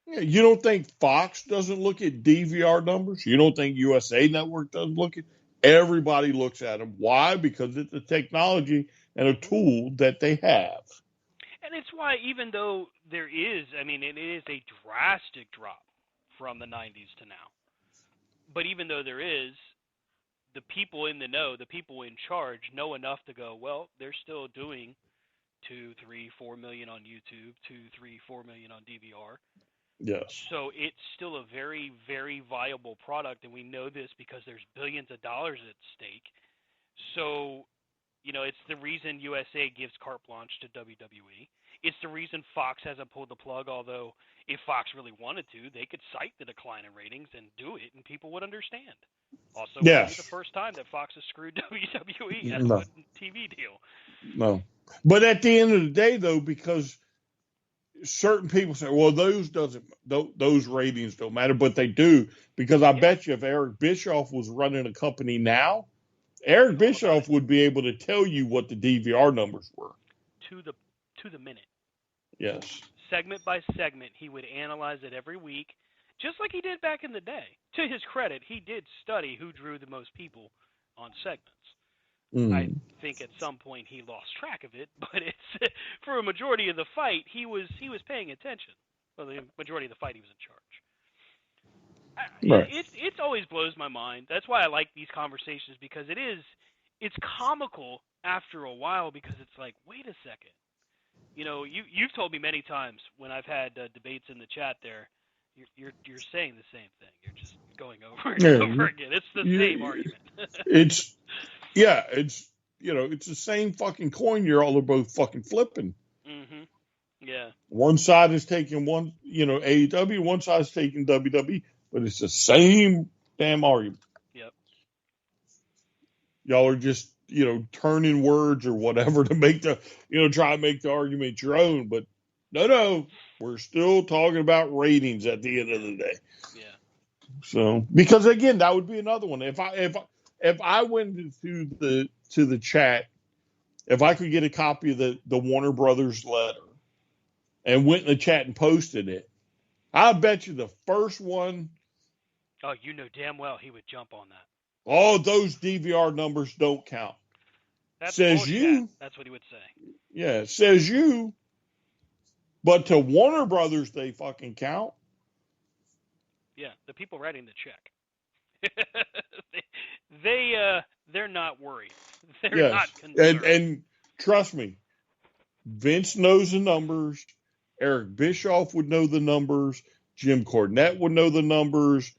Yeah, you don't think Fox doesn't look at DVR numbers? You don't think USA Network doesn't look at? Everybody looks at them. Why? Because it's a technology and a tool that they have. And it's why even though there is, I mean, it is a drastic drop from the 90s to now. But even though there is, the people in the know, the people in charge know enough to go, well, they're still doing 2, 3, 4 million on YouTube, 2, 3, 4 million on DVR. Yes. So it's still a very, very viable product, and we know this because there's billions of dollars at stake. So, it's the reason USA gives carte blanche to WWE. It's the reason Fox hasn't pulled the plug, although if Fox really wanted to, they could cite the decline in ratings and do it, and people would understand. Also, wouldn't be the first time that Fox has screwed WWE out of a TV deal. No. But at the end of the day, though, because certain people say, well, those ratings don't matter, but they do, because I bet you if Eric Bischoff was running a company now, Eric Bischoff would be able to tell you what the DVR numbers were. To the minute. Yes. Segment by segment, he would analyze it every week, just like he did back in the day. To his credit, he did study who drew the most people on segments. I think at some point he lost track of it, but it's for a majority of the fight he was paying attention. Well, the majority of the fight he was in charge. Right. It always blows my mind. That's why I like these conversations, because it's comical after a while, because it's like, wait a second. You know, you've told me many times when I've had debates in the chat there, you're saying the same thing. You're just going over and over again. It's the same argument. it's the same fucking coin. You're all both fucking flipping. Mm-hmm. Yeah. One side is taking AEW, one side is taking WWE, but it's the same damn argument. Yep. Y'all are just turning words or whatever to make try to make the argument your own. But no, we're still talking about ratings at the end of the day. Yeah. So, because again, that would be another one. If I went to the chat, if I could get a copy of the Warner Brothers letter and went in the chat and posted it, I bet you the first one. Oh, you know damn well he would jump on that. Oh, those DVR numbers don't count. That's says bullshit. You. That's what he would say. Yeah, says you. But to Warner Brothers, they fucking count. Yeah, the people writing the check. They're not worried. They're not concerned. And trust me, Vince knows the numbers. Eric Bischoff would know the numbers. Jim Cornette would know the numbers.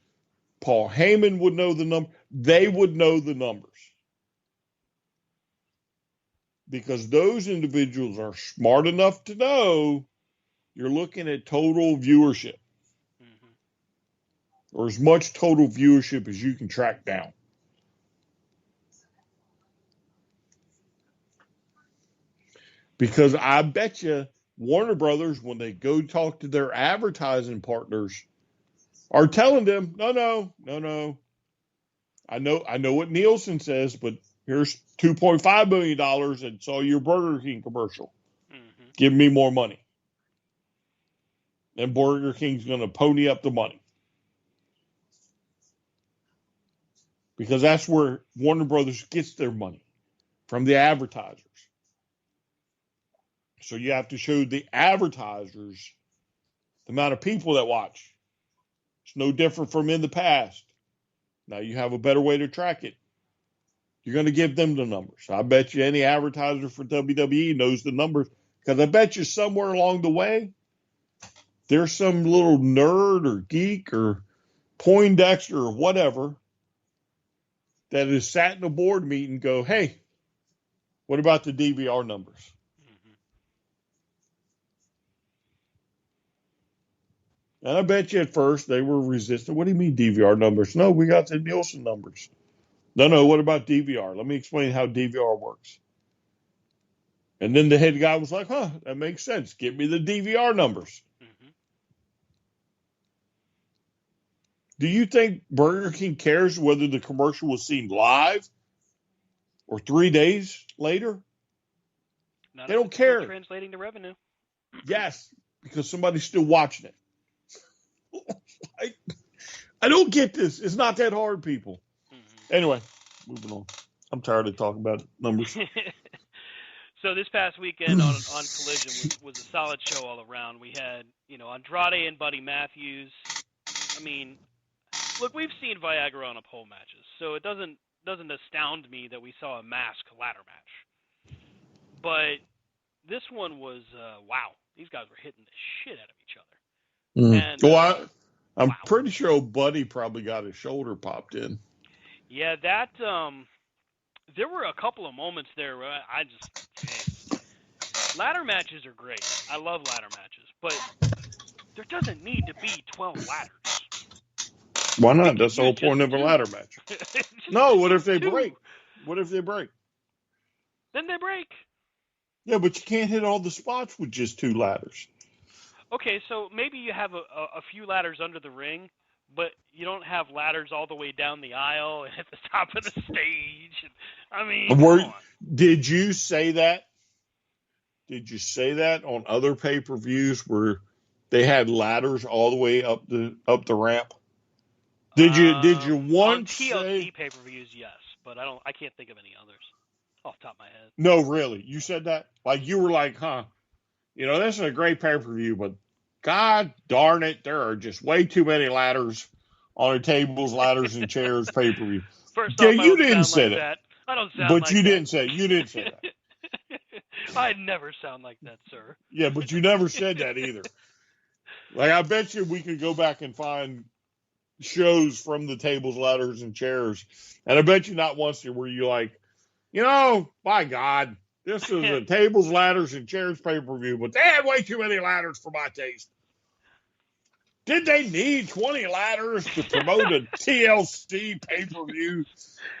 Paul Heyman would know the number. They would know the numbers. Because those individuals are smart enough to know you're looking at total viewership. Mm-hmm. Or as much total viewership as you can track down. Because I bet you Warner Brothers, when they go talk to their advertising partners, are telling them, no. I know what Nielsen says, but here's $2.5 million and saw your Burger King commercial. Mm-hmm. Give me more money. And Burger King's going to pony up the money. Because that's where Warner Brothers gets their money, from the advertisers. So you have to show the advertisers the amount of people that watch. It's no different from in the past. Now you have a better way to track it. You're going to give them the numbers. I bet you any advertiser for WWE knows the numbers, because I bet you somewhere along the way, there's some little nerd or geek or Poindexter or whatever that has sat in a board meeting and go, hey, what about the DVR numbers? And I bet you at first they were resistant. What do you mean DVR numbers? No, we got the Nielsen numbers. No, what about DVR? Let me explain how DVR works. And then the head guy was like, that makes sense. Give me the DVR numbers. Mm-hmm. Do you think Burger King cares whether the commercial was seen live or 3 days later? They don't care. Translating to revenue. Yes, because somebody's still watching it. I don't get this. It's not that hard, people. Mm-hmm. Anyway, moving on. I'm tired of talking about numbers. So this past weekend on Collision was a solid show all around. We had, Andrade and Buddy Matthews. I mean, look, we've seen Viagra on a pole matches, so it doesn't astound me that we saw a masked ladder match. But this one was, wow. These guys were hitting the shit out of each other. And, I'm pretty sure Buddy probably got his shoulder popped in. Yeah, that there were a couple of moments there where ladder matches are great. I love ladder matches, but there doesn't need to be 12 ladders. Why not? That's the whole point of a ladder match. No, what if they break? What if they break? Then they break. Yeah, but you can't hit all the spots with just 2 ladders. Okay, so maybe you have a few ladders under the ring, but you don't have ladders all the way down the aisle and at the top of the stage. And, I mean, come on. Did you say that? Did you say that on other pay-per-views where they had ladders all the way up the ramp? Did you On once TLC say? pay-per-views, yes, but I can't think of any others off the top of my head. No, really. You said that? Like you were like, huh? This is a great pay-per-view, but God darn it, there are just way too many ladders on the tables, ladders, and chairs pay-per-view. First Yeah, off, I you don't didn't sound say like that. that. I don't sound But like you that. didn't say that. I never sound like that, sir. Yeah, but you never said that either. Like I bet you we could go back and find shows from the tables, ladders, and chairs, and I bet you not once were you like, by God, this is a tables, ladders, and chairs pay-per-view, but they had way too many ladders for my taste. Did they need 20 ladders to promote a TLC pay-per-view?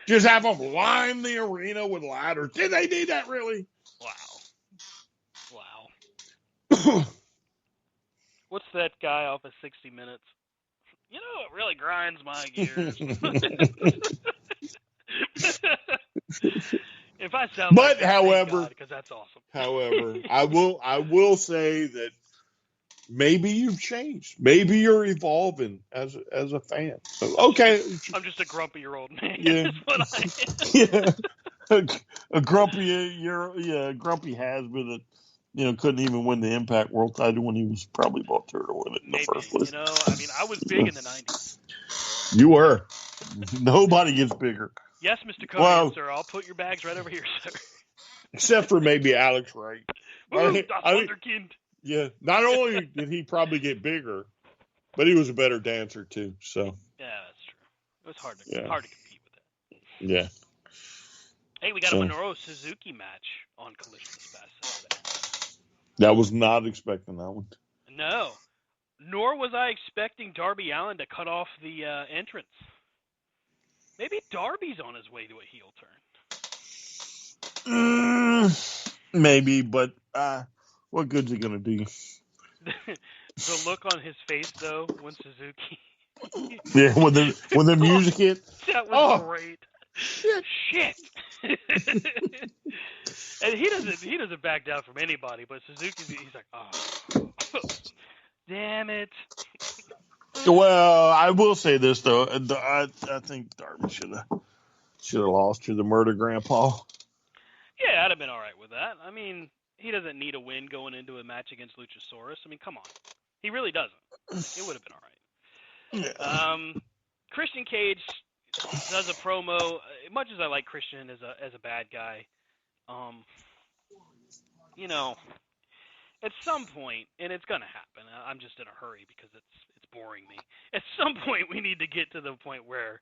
Just have them line the arena with ladders. Did they need that really? Wow. What's that guy off of 60 Minutes? It really grinds my gears. If I sound like that, thank God, because that's awesome. However, I will say that maybe you've changed. Maybe you're evolving as a fan. So, okay. I'm just a grumpy old man. Yeah. Yeah. A grumpy grumpy has-been that couldn't even win the Impact World title when he was probably bought to win it in the first place. I was big in the 90s. You were. Nobody gets bigger. Yes, Mr. Conan, sir. I'll put your bags right over here, sir. Except for maybe Alex Wright. Wunderkind. Yeah. Not only did he probably get bigger, but he was a better dancer too. So. Yeah, that's true. It was hard to compete with that. Yeah. Hey, we got a Minoru Suzuki match on Collision this past Saturday. I was not expecting that one. No. Nor was I expecting Darby Allin to cut off the entrance. Maybe Darby's on his way to a heel turn. Maybe, but what good's it gonna do? The look on his face, though, when Suzuki. Yeah, when the music hit. That was great. Shit. And he doesn't back down from anybody, but Suzuki's he's like, oh, damn it. Well, I will say this though, I think Darby should have lost to the Murder Grandpa. Yeah, I'd have been all right with that. I mean, he doesn't need a win going into a match against Luchasaurus. I mean, come on, he really doesn't. It would have been all right. Yeah. Christian Cage does a promo. Much as I like Christian as a bad guy, at some point, and it's gonna happen. I'm just in a hurry because it's boring me. At some point, we need to get to the point where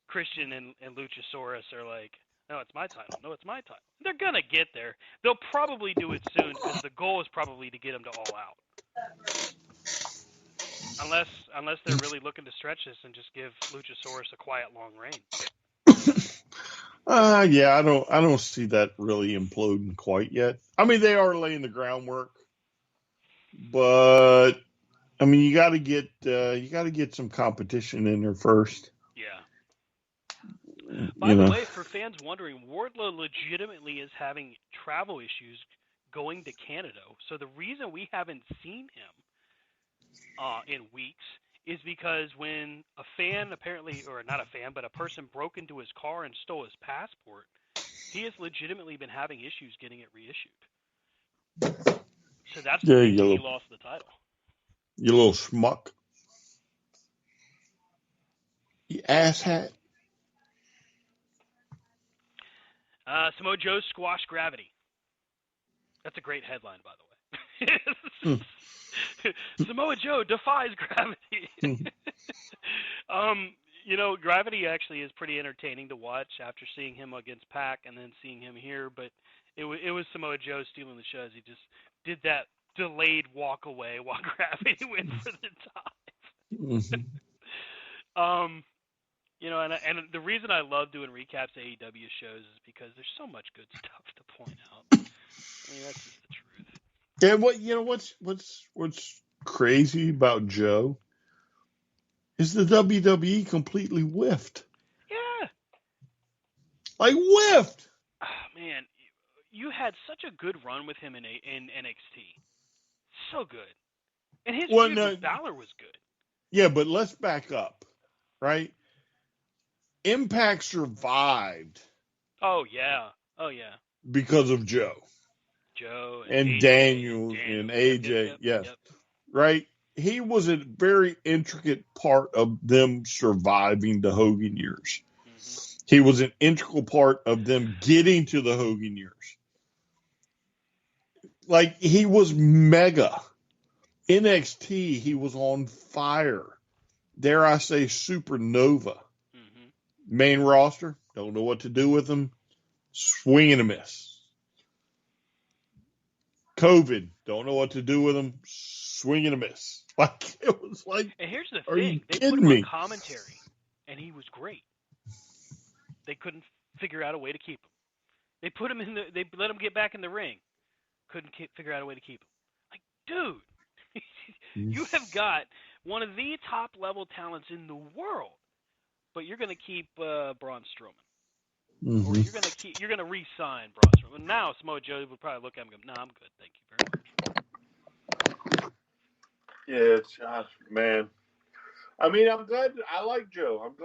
Christian and Luchasaurus are like, no, it's my title. No, it's my title. They're gonna get there. They'll probably do it soon because the goal is probably to get them to All Out. Unless they're really looking to stretch this and just give Luchasaurus a quiet long reign. Yeah, I don't see that really imploding quite yet. I mean, they are laying the groundwork, but I mean, you got to get some competition in there first. Yeah. By the way, for fans wondering, Wardlow legitimately is having travel issues going to Canada. So the reason we haven't seen him in weeks is because when a fan apparently, or not a fan, but a person broke into his car and stole his passport, he has legitimately been having issues getting it reissued. So that's the reason he lost the title. You little schmuck. You asshat. Samoa Joe squashed Gravity. That's a great headline, by the way. Samoa Joe defies Gravity. Gravity actually is pretty entertaining to watch after seeing him against Pac and then seeing him here. But it was Samoa Joe stealing the show. He just did that delayed walk away while Gravity went for the dive. And the reason I love doing recaps of AEW shows is because there's so much good stuff to point out. I mean, that's just the truth. And what's crazy about Joe is the WWE completely whiffed. Yeah. Like, whiffed. Man, you had such a good run with him in NXT. So good. And his Well, feud no, with Balor was good. yeah, but let's back up, right? Impact survived Oh, yeah. Oh, yeah. because of Joe Joe and and AJ and Daniel and Daniels. Yep, yep, AJ. yep, Yes, yep. right? He was a very intricate part of them surviving the Hogan years. Hmm. He was an integral part of them getting to the Hogan years. Like, he was mega. NXT, he was on fire. Dare I say supernova. Hmm. Main roster, don't know what to do with him. Swing and a miss. COVID, don't know what to do with him. Swing and a miss. Like, it was like, And here's the are you thing. They put kidding him on me? commentary, and he was great. They couldn't figure out a way to keep him. They put him in the. They let him get back in the ring. Couldn't figure out a way to keep him. Like, dude, you have got one of the top level talents in the world, but you're going to keep Braun Strowman, or Mm-hmm. you're going to re-sign Braun Strowman. Now Samoa Joe would probably look at him and go, "No, I'm good, thank you very much." Yeah, it's man. I mean, I'm glad. I like Joe. I'm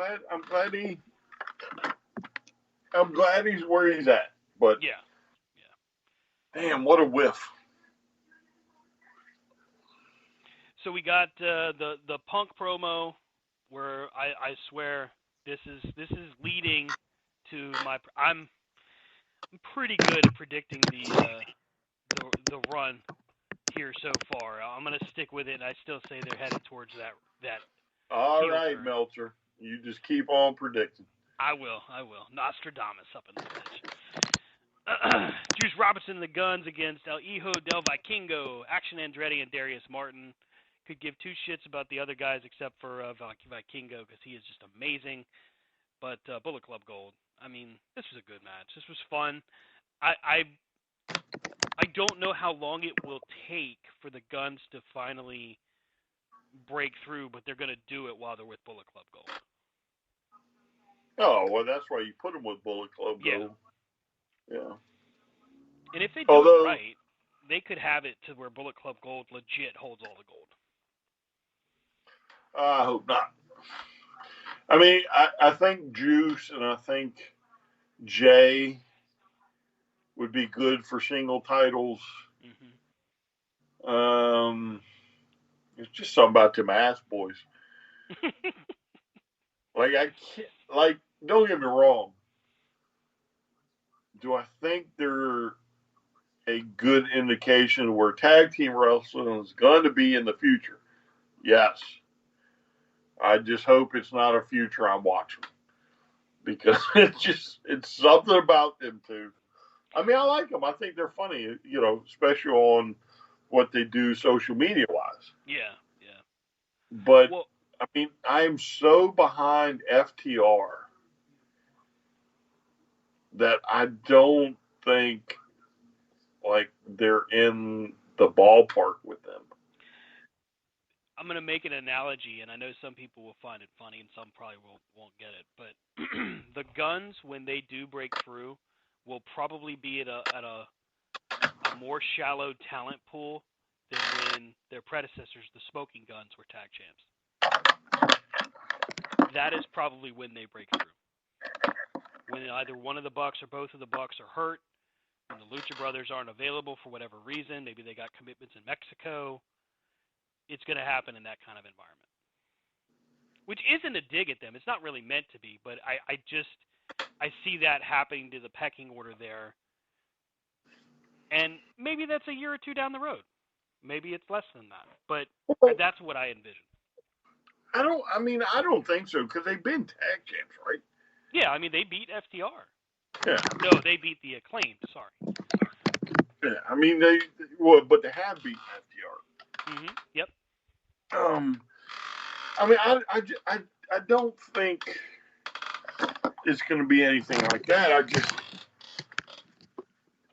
glad he's where he's at. But Yeah, damn, what a whiff. So we got the Punk promo where I swear this is leading to my. I'm pretty good at predicting the run here so far. I'm gonna stick with it, and I still say they're headed towards that All heel right, turn. Meltzer. You just keep on predicting. I will. Nostradamus up in this bitch. Juice Robinson and the Guns against El Hijo del Vikingo, Action Andretti, and Darius Martin. Could give two shits about the other guys except for Vikingo because he is just amazing. But Bullet Club Gold. I mean, this was a good match. This was fun. I don't know how long it will take for the Guns to finally break through, but they're going to do it while they're with Bullet Club Gold. Oh, well, that's why you put him with Bullet Club Gold. Yeah. And if they do it right, they could have it to where Bullet Club Gold legit holds all the gold. I hope not. I mean, I think Juice and I think Jay would be good for single titles. Mm-hmm. It's just something about them ass boys. Like, I can't, like, don't get me wrong. Do I think they're a good indication where tag team wrestling is going to be in the future? Yes. I just hope it's not a future I'm watching. Because it's something about them two. I mean, I like them. I think they're funny, especially on what they do social media wise. Yeah. But, I mean, I'm so behind FTR that I don't think, like, they're in the ballpark with them. I'm going to make an analogy, and I know some people will find it funny and some probably won't get it. But the Guns, when they do break through, will probably be at a more shallow talent pool than when their predecessors, the Smoking Guns, were tag champs. That is probably when they break through. When either one of the Bucks or both of the Bucks are hurt, when the Lucha Brothers aren't available for whatever reason, maybe they got commitments in Mexico, it's going to happen in that kind of environment. Which isn't a dig at them. It's not really meant to be, but I see that happening to the pecking order there. And maybe that's a year or two down the road. Maybe it's less than that. But that's what I envision. I don't think so, because they've been tag champs, right? Yeah, I mean, they beat FTR. Yeah. No, they beat the Acclaimed, sorry. Yeah, I mean, but they have beaten FTR. Mm-hmm. Yep. I mean, I don't think it's going to be anything like that.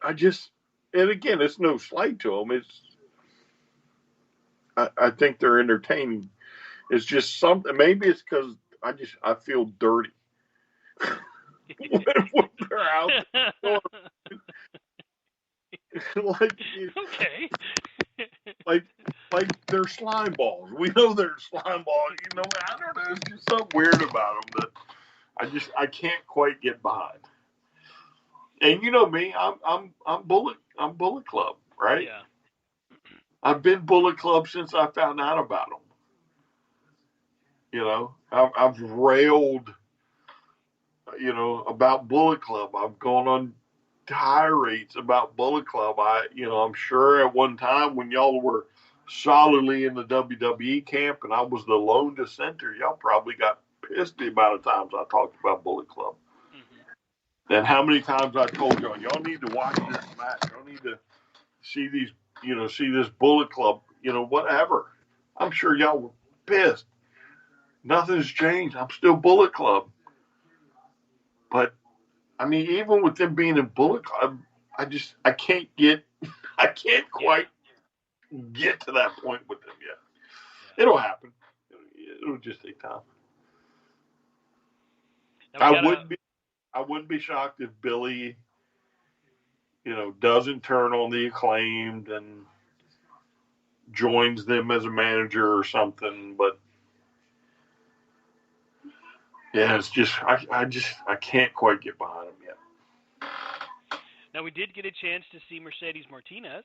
I just, and again, it's no slight to them. I think they're entertaining It's just something. Maybe it's because I feel dirty when they're out there. like, Okay. like they're slime balls. We know they're slime balls. I don't know. It's just something weird about them that I can't quite get behind. And you know me, I'm Bullet Club, right? Yeah. I've been Bullet Club since I found out about them. I've railed, about Bullet Club. I've gone on tirades about Bullet Club. I'm sure at one time when y'all were solidly in the WWE camp and I was the lone dissenter, y'all probably got pissed the amount of times I talked about Bullet Club. Mm-hmm. And how many times I told y'all need to watch this match. Y'all need to see these, see this Bullet Club, whatever. I'm sure y'all were pissed. Nothing's changed. I'm still Bullet Club. But I mean, even with them being in Bullet Club, I can't quite get to that point with them yet. Yeah. It'll happen. It'll just take time. I wouldn't be shocked if Billy, doesn't turn on the Acclaimed and joins them as a manager or something. But yeah, it's just I can't quite get behind him yet. Now we did get a chance to see Mercedes Martinez.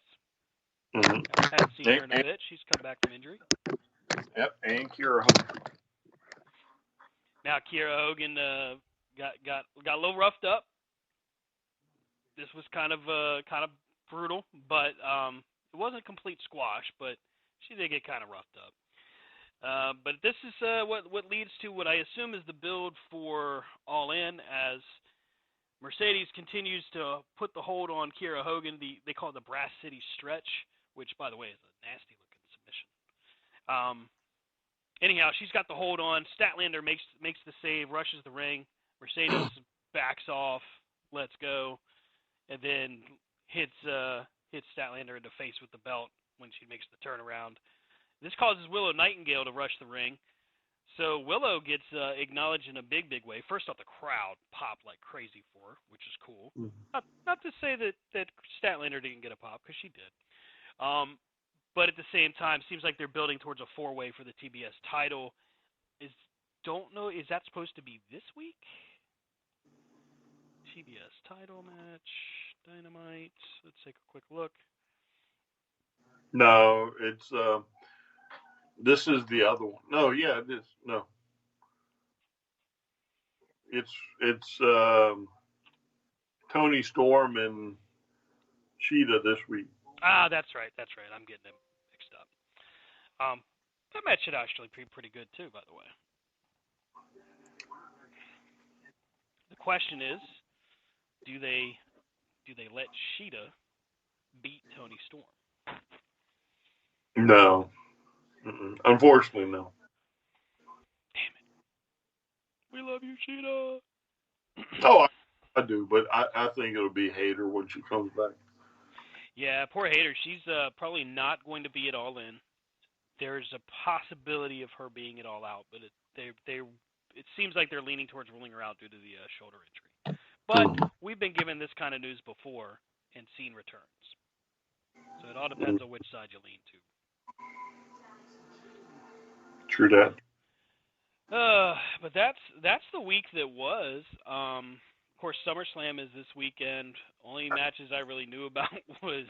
Mm-hmm. I haven't seen her in a bit. She's come back from injury. Yep, and Kiera Hogan. Now Kiera Hogan got a little roughed up. This was kind of brutal, but it wasn't a complete squash. But she did get kind of roughed up. But this is what leads to what I assume is the build for All In as Mercedes continues to put the hold on Kiera Hogan. They call it the Brass City Stretch, which, by the way, is a nasty-looking submission. Anyhow, she's got the hold on. Statlander makes the save, rushes the ring. Mercedes backs off, lets go, and then hits Statlander in the face with the belt when she makes the turnaround. This causes Willow Nightingale to rush the ring. So Willow gets acknowledged in a big way. First off, the crowd popped like crazy for her, which is cool. Mm-hmm. Not to say that Statlander didn't get a pop, because she did. But at the same time, seems like they're building towards a 4-way for the TBS title. Is that supposed to be this week? TBS title match, Dynamite. Let's take a quick look. No, it's this is the other one. No, yeah, it is. No. It's Tony Storm and Cheetah this week. Ah, that's right. I'm getting them mixed up. That match should actually be pretty good too, by the way. The question is, do they let Cheetah beat Tony Storm? No. Mm-mm. Unfortunately, no. Damn it. We love you, Cheetah. Oh, I do, but I think it'll be Hayter when she comes back. Yeah, poor Hayter. She's probably not going to be at All In. There's a possibility of her being at All Out, but it seems like they're leaning towards ruling her out due to the shoulder injury. But we've been given this kind of news before and seen returns. So it all depends on which side you lean to. True that. But that's the week that was. Of course, SummerSlam is this weekend. Only matches I really knew about was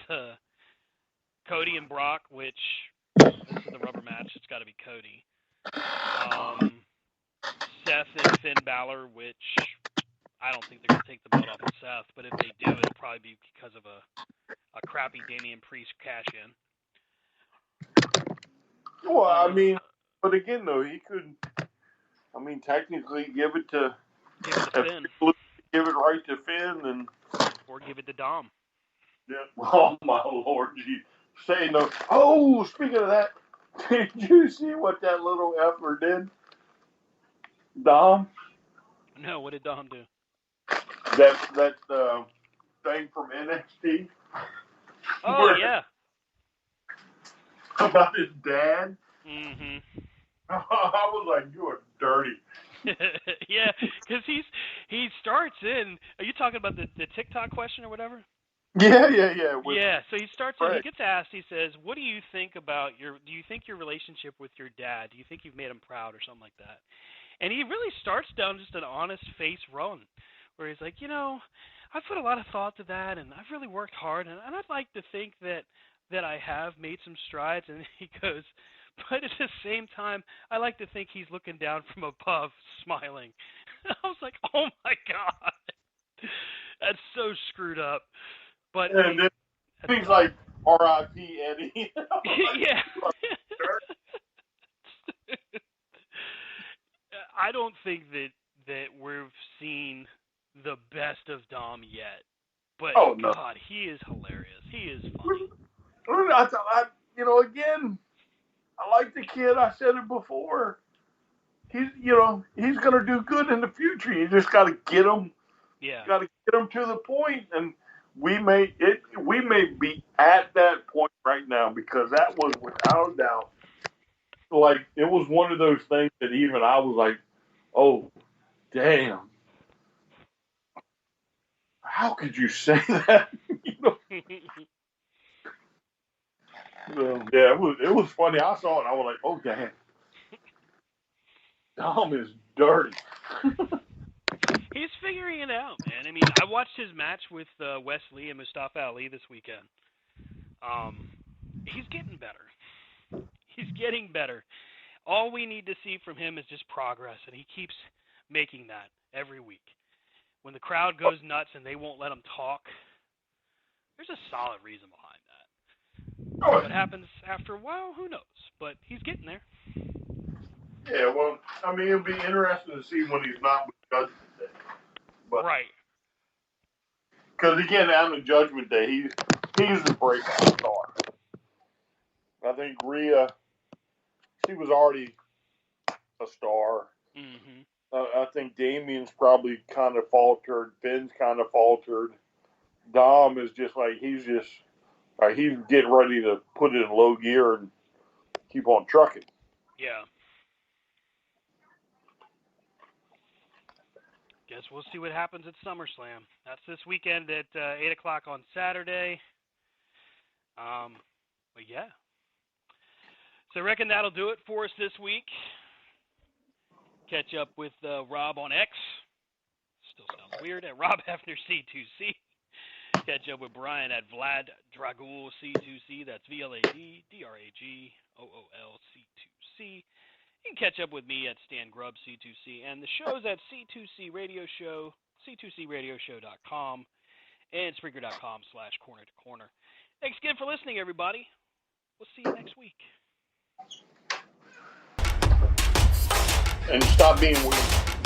Cody and Brock, which this is the rubber match. It's got to be Cody. Seth and Finn Balor, which I don't think they're going to take the belt off of Seth, but if they do, it'll probably be because of a crappy Damian Priest cash-in. Well, I mean, but again, though, he could, technically give it to Finn. Give it right to Finn, or give it to Dom. Yeah. Oh, my Lord. You say no. Oh, speaking of that, did you see what that little effer did? Dom? No, what did Dom do? That thing from NXT. Oh, yeah. About his dad. Mm-hmm. I was like, you are dirty. Yeah, because he starts in. Are you talking about the TikTok question or whatever? Yeah. Yeah, so he starts in. He Right. gets asked. He says, "What do you think about your? Do you think your relationship with your dad? Do you think you've made him proud or something like that?" And he really starts down just an honest face run, where he's like, I've put a lot of thought to that, and I've really worked hard, and I'd like to think that I have made some strides. And he goes, but at the same time, I like to think he's looking down from above, smiling. I was like, oh my god, that's so screwed up. But And then that's things like R.I.P. Eddie. yeah. I don't think that we've seen the best of Dom yet. But Oh no. God, he is hilarious. He is funny. Again, I like the kid. I said it before. He's going to do good in the future. You just got to get him. Yeah. Got to get him to the point, and we may be at that point right now because that was without a doubt. Like it was one of those things that even I was like, oh, damn. How could you say that? Yeah, it was funny. I saw it. I was like, oh damn, Dom is dirty. He's figuring it out, man. I mean, I watched his match with Wesley and Mustafa Ali this weekend. He's getting better. He's getting better. All we need to see from him is just progress, and he keeps making that every week. When the crowd goes nuts and they won't let him talk, there's a solid reason behind that. What happens after a while, who knows? But he's getting there. Yeah, well, I mean, it'll be interesting to see when he's not with Judgment Day. But, right. Because again, on the Judgment Day, he's the breakout star. I think Rhea, she was already a star. Mm-hmm. I think Damien's probably kind of faltered. Ben's kind of faltered. Dom is just like he's getting ready to put it in low gear and keep on trucking. Yeah. Guess we'll see what happens at SummerSlam. That's this weekend at 8 o'clock on Saturday. But yeah. So I reckon that'll do it for us this week. Catch up with Rob on X. Still sounds weird. At Rob Hefner C2C. Catch up with Brian at Vlad Dragul C2C. That's VLAD DRAGOOL C2C. You can catch up with me at Stan Grubb C2C, and the show's at C2C Radio Show, C2CRadioshow.com, and Spreaker.com/corner to corner. Thanks again for listening, everybody. We'll see you next week. And stop being weird.